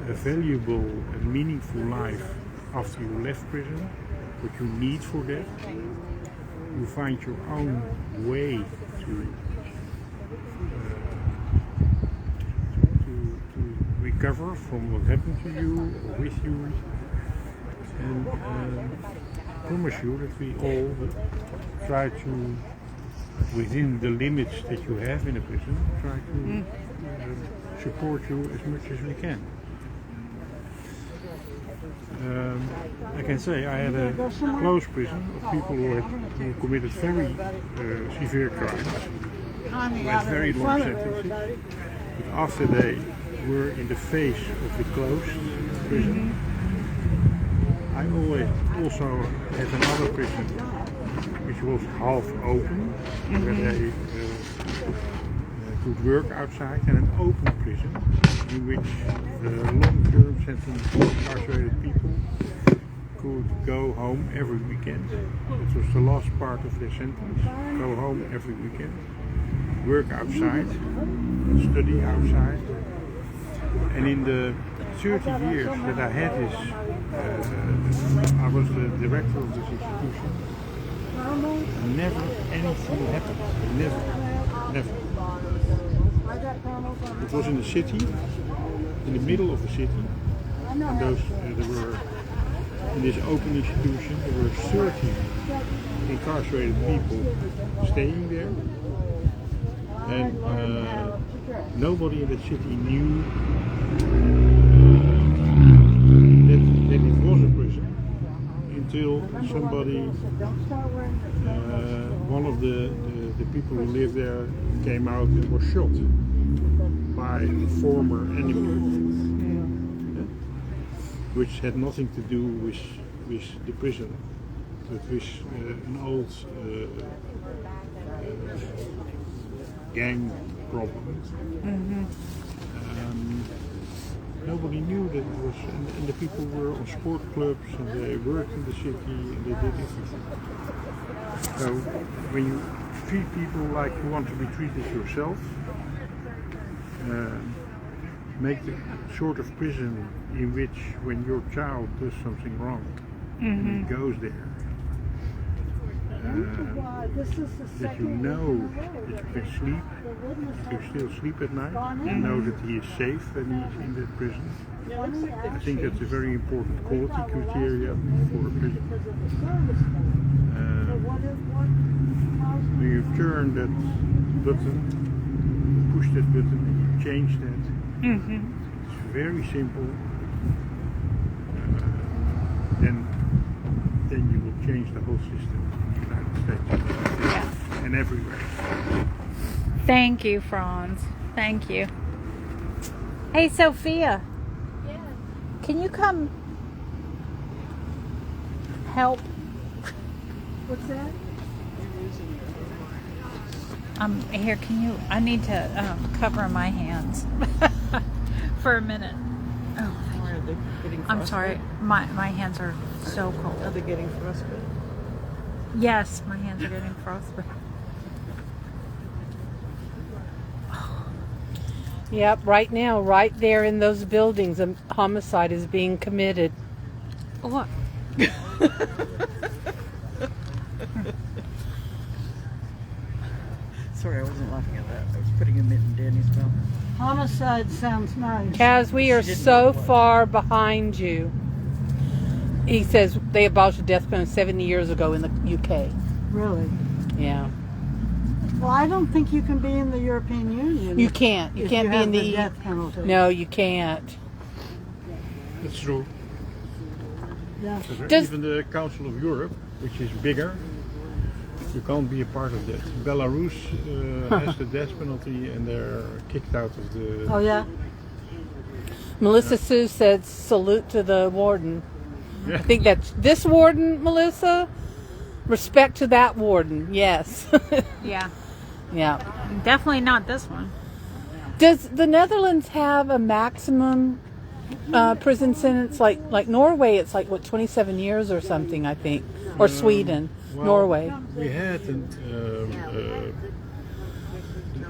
a valuable and meaningful life after you left prison, what you need for that. You find your own way to recover from what happened to you or with you, and promise you that we all try to, within the limits that you have in a prison, try to support you as much as we can. I can say I had a close prison of people who committed very severe crimes, who had very long sentences, but after they were in the face of the closed prison, I always also had another prison which was half open, where they could work outside, and an open prison in which long-term sentenced incarcerated people could go home every weekend. It was the last part of their sentence. Go home every weekend, work outside, study outside. And in the 30 years that I had this, I was the director of this institution. Never anything happened. Never. It was in the city, in the middle of the city. And those, there were, in this open institution, there were 30 incarcerated people staying there. And nobody in the city knew that it was a prison until somebody, one of the people who lived there came out and was shot by a former enemy, which had nothing to do with the prison, but with an old gang problem. Nobody knew that it was, and the people were on sport clubs and they worked in the city and they did everything. So when you treat people like you want to be treated yourself, make the sort of prison in which when your child does something wrong and he goes there, that you know that you can sleep, that you still sleep at night, you know that he is safe when he's in that prison. I think that's a very important quality criteria for a prison. When you turn that button, push that button and you change that, it's very simple, then you will change the whole system. Yeah. And everywhere. Thank you, Franz. Thank you. Hey, Sophia. Yeah. Can you come help? What's that? Here, can you, I need to cover my hands for a minute. Oh, Are they getting I'm frostbite? sorry. My hands are so cold. Are they getting frostbite? Yes, my hands are getting frostbite. Yep, right now, right there in those buildings, a homicide is being committed. What? Sorry, I wasn't laughing at that. I was putting a mitt in Danny's mouth. Homicide sounds nice. Kaz, we are She didn't so know what. far behind you. He says they abolished the death penalty 70 years ago in the UK. Really? Yeah. Well, I don't think you can be in the European Union. You can't. You if can't you be have in the the death penalty. No, you can't. That's true. Yeah. Does- Even the Council of Europe, which is bigger, you can't be a part of that. Belarus has the death penalty and they're kicked out of the... Oh yeah. Melissa Sue said salute to the warden. Yeah. I think that's this warden, Melissa. Respect to that warden. Yes. Yeah. Yeah. Definitely not this one. Does the Netherlands have a maximum prison sentence like Norway? It's like what 27 years or something, I think, or Sweden, Well, Norway. We had,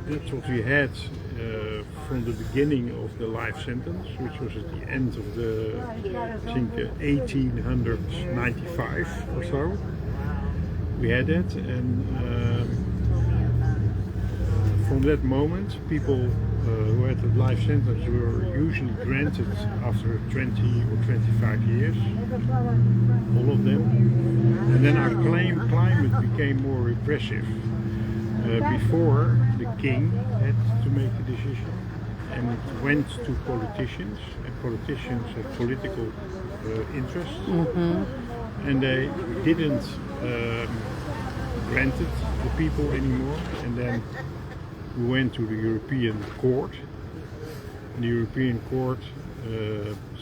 that's what we had from the beginning of the life sentence, which was at the end of the, I think, 1895 or so. We had that, and from that moment, people who had the life sentence were usually granted after 20 or 25 years, all of them. And then our climate became more repressive. Before, the king had to make a decision, and it went to politicians, and politicians had political interests, and they didn't grant it to people anymore, and then we went to the European Court, and the European Court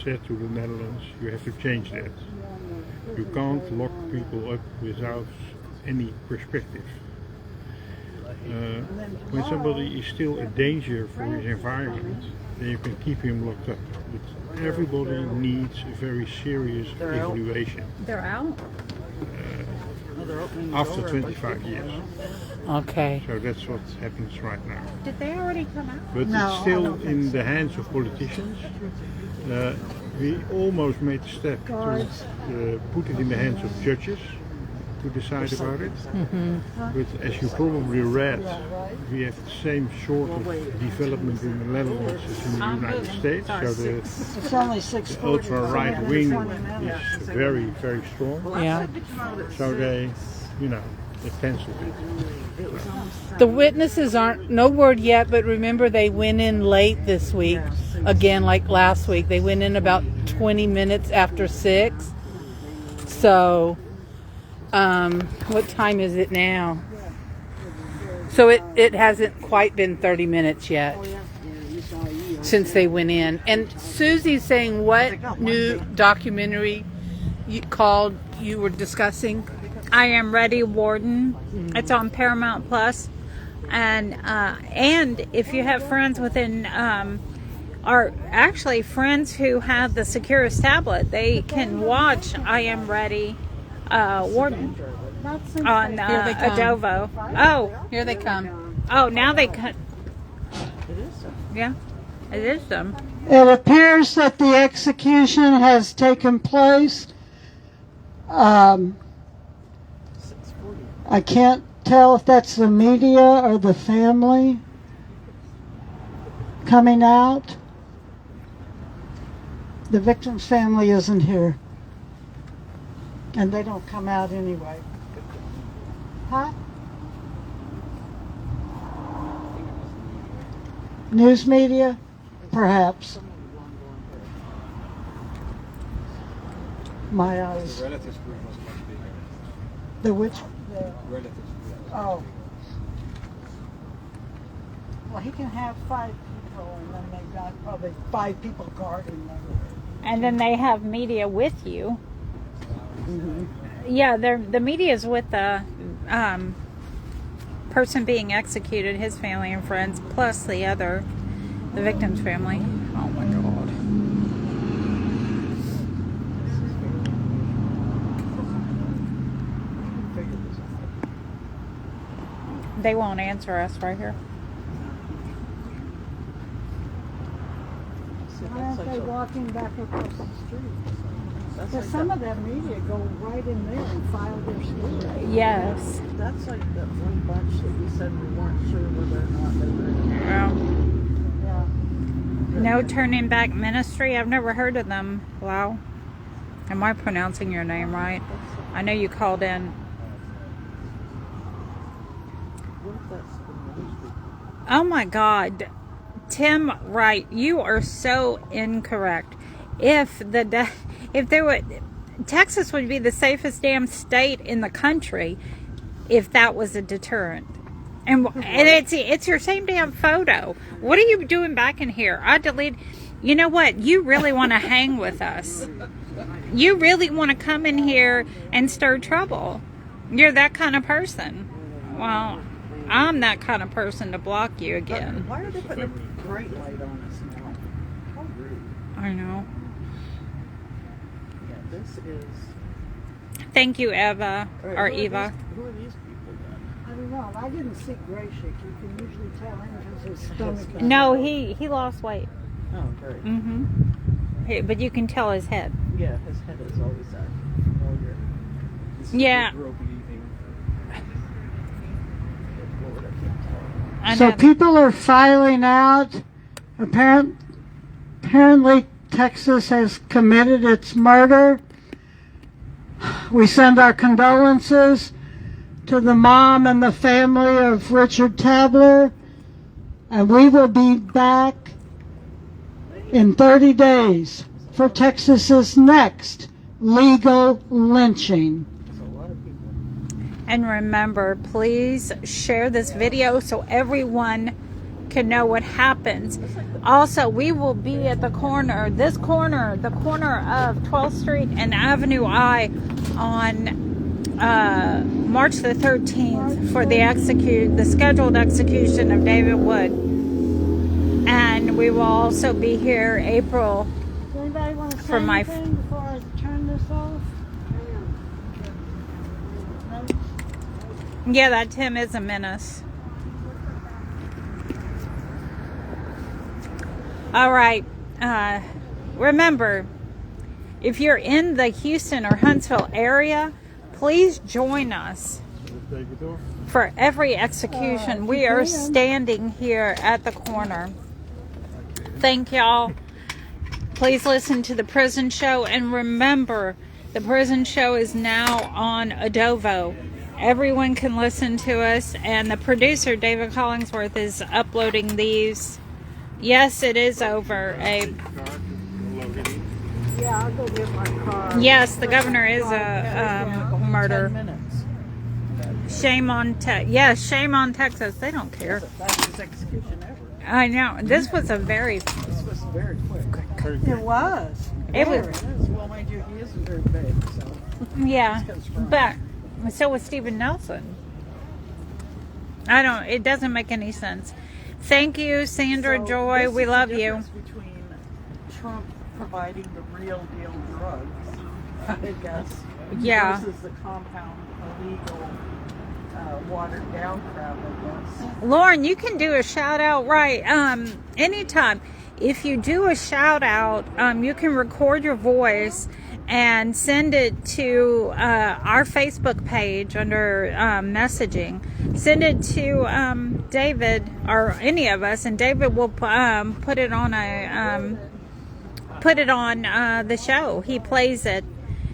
said to the Netherlands, you have to change that. You can't lock people up without any perspective. When somebody is still a danger for his environment, then you can keep him locked up. But everybody needs a very serious evaluation. They're out. after 25 years. Okay. So that's what happens right now. Did they already come out? But No, it's I still don't think in so. the hands of politicians. We almost made a step Guards. to put it in the hands of judges to decide about it. But as you probably read, we have the same sort of development in the Netherlands as in the United States. So the It's only 6:40. ultra right wing 20 minutes. is very, very strong. Yeah. So they canceled it. The witnesses aren't, no word yet, but remember they went in late this week. Again, like last week. They went in about 20 minutes after 6. So, what time is it now? So it hasn't quite been 30 minutes yet since they went in. And Susie's saying what new documentary you were discussing? I Am Ready, Warden. It's on Paramount Plus, and if you have friends within, are actually friends who have the Securus tablet, they can watch I Am Ready, Warden on Here they come. Adovo. Oh, Here they come. oh, now they cut. Yeah, it is them. It appears that the execution has taken place. I can't tell if that's the media or the family coming out. The victim's family isn't here. And they don't come out anyway. Huh? News media? Perhaps. My eyes. Relatives group was much bigger. The which? Relatives. Oh. Well, he can have 5 people, and then they've got probably 5 people guarding them. And then they have media with you. Yeah, the media is with the person being executed, his family and friends, plus the victim's family. Oh my God. They won't answer us right here. Why aren't they walking back across the street? Because some of that media go right in there and file their story. Yes. That's like that one bunch that we said we weren't sure whether or not they were. Well, Yeah. No Turning Back Ministry. I've never heard of them. Wow. Am I pronouncing your name right? I know you called in. What if that's the ministry? Oh my God. Tim Wright, you are so incorrect. Texas would be the safest damn state in the country if that was a deterrent. And it's your same damn photo. What are you doing back in here? I deleted. You know what? You really want to hang with us. You really want to come in here and stir trouble. You're that kind of person. Well, I'm that kind of person to block you again. Why are they putting a bright light on us now? How rude. I know. Yeah, this is. Thank you, Eva, All right, or who are Eva. Who are these people then? I don't know. I didn't see Grayshick. You can usually tell him because his stomach is... No, he lost weight. Oh, great. But you can tell his head. Yeah, his head is always that familiar. Yeah. Lord, I can't tell. I So know. people are filing out. Apparently Texas has committed its murder. We send our condolences to the mom and the family of Richard Tabler, and we will be back in 30 days for Texas's next legal lynching. And remember, please share this video so everyone can know what happens. Also, we will be at the corner of 12th Street and Avenue I on March the 13th for the scheduled execution of David Wood. And we will also be here April. Does anybody want to say For my- anything before I turn this off? No? Yeah, that Tim is a menace. All right. Remember, if you're in the Houston or Huntsville area, please join us for every execution. We are standing here at the corner. Thank y'all. Please listen to the Prison Show, and remember, the Prison Show is now on Adovo. Everyone can listen to us, and the producer, David Collingsworth, is uploading these. Yes, it is over, Abe. Yeah, I'll go get my car. Yes, the governor is a murder. 10 minutes. Shame on shame on Texas. They don't care. Fastest execution ever. I know. This was a very... This was very quick. It was. It was... Well, mind you, he isn't very big, so. Yeah, but so was Stephen Nelson. It doesn't make any sense. Thank you, Sandra Joy. We love you. Between Trump providing the real deal drugs, I guess, versus the compound illegal watered down crap, I guess. Lauren, you can do a shout out right anytime. If you do a shout out, you can record your voice and send it to our Facebook page under messaging. Send it to David or any of us, and David will put it on the show. He plays it.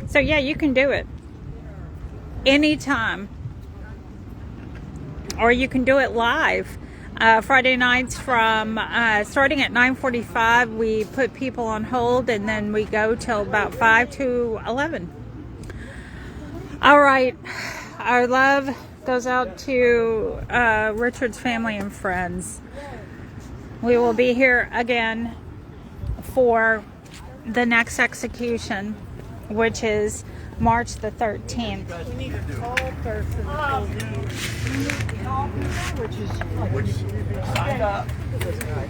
So yeah, you can do it anytime, or you can do it live. Friday nights from starting at 9:45, we put people on hold, and then we go till about 5 to 11. All right, our love goes out to Richard's family and friends. We will be here again for the next execution, which is March the 13th. We need a tall person which is signed up. This guy.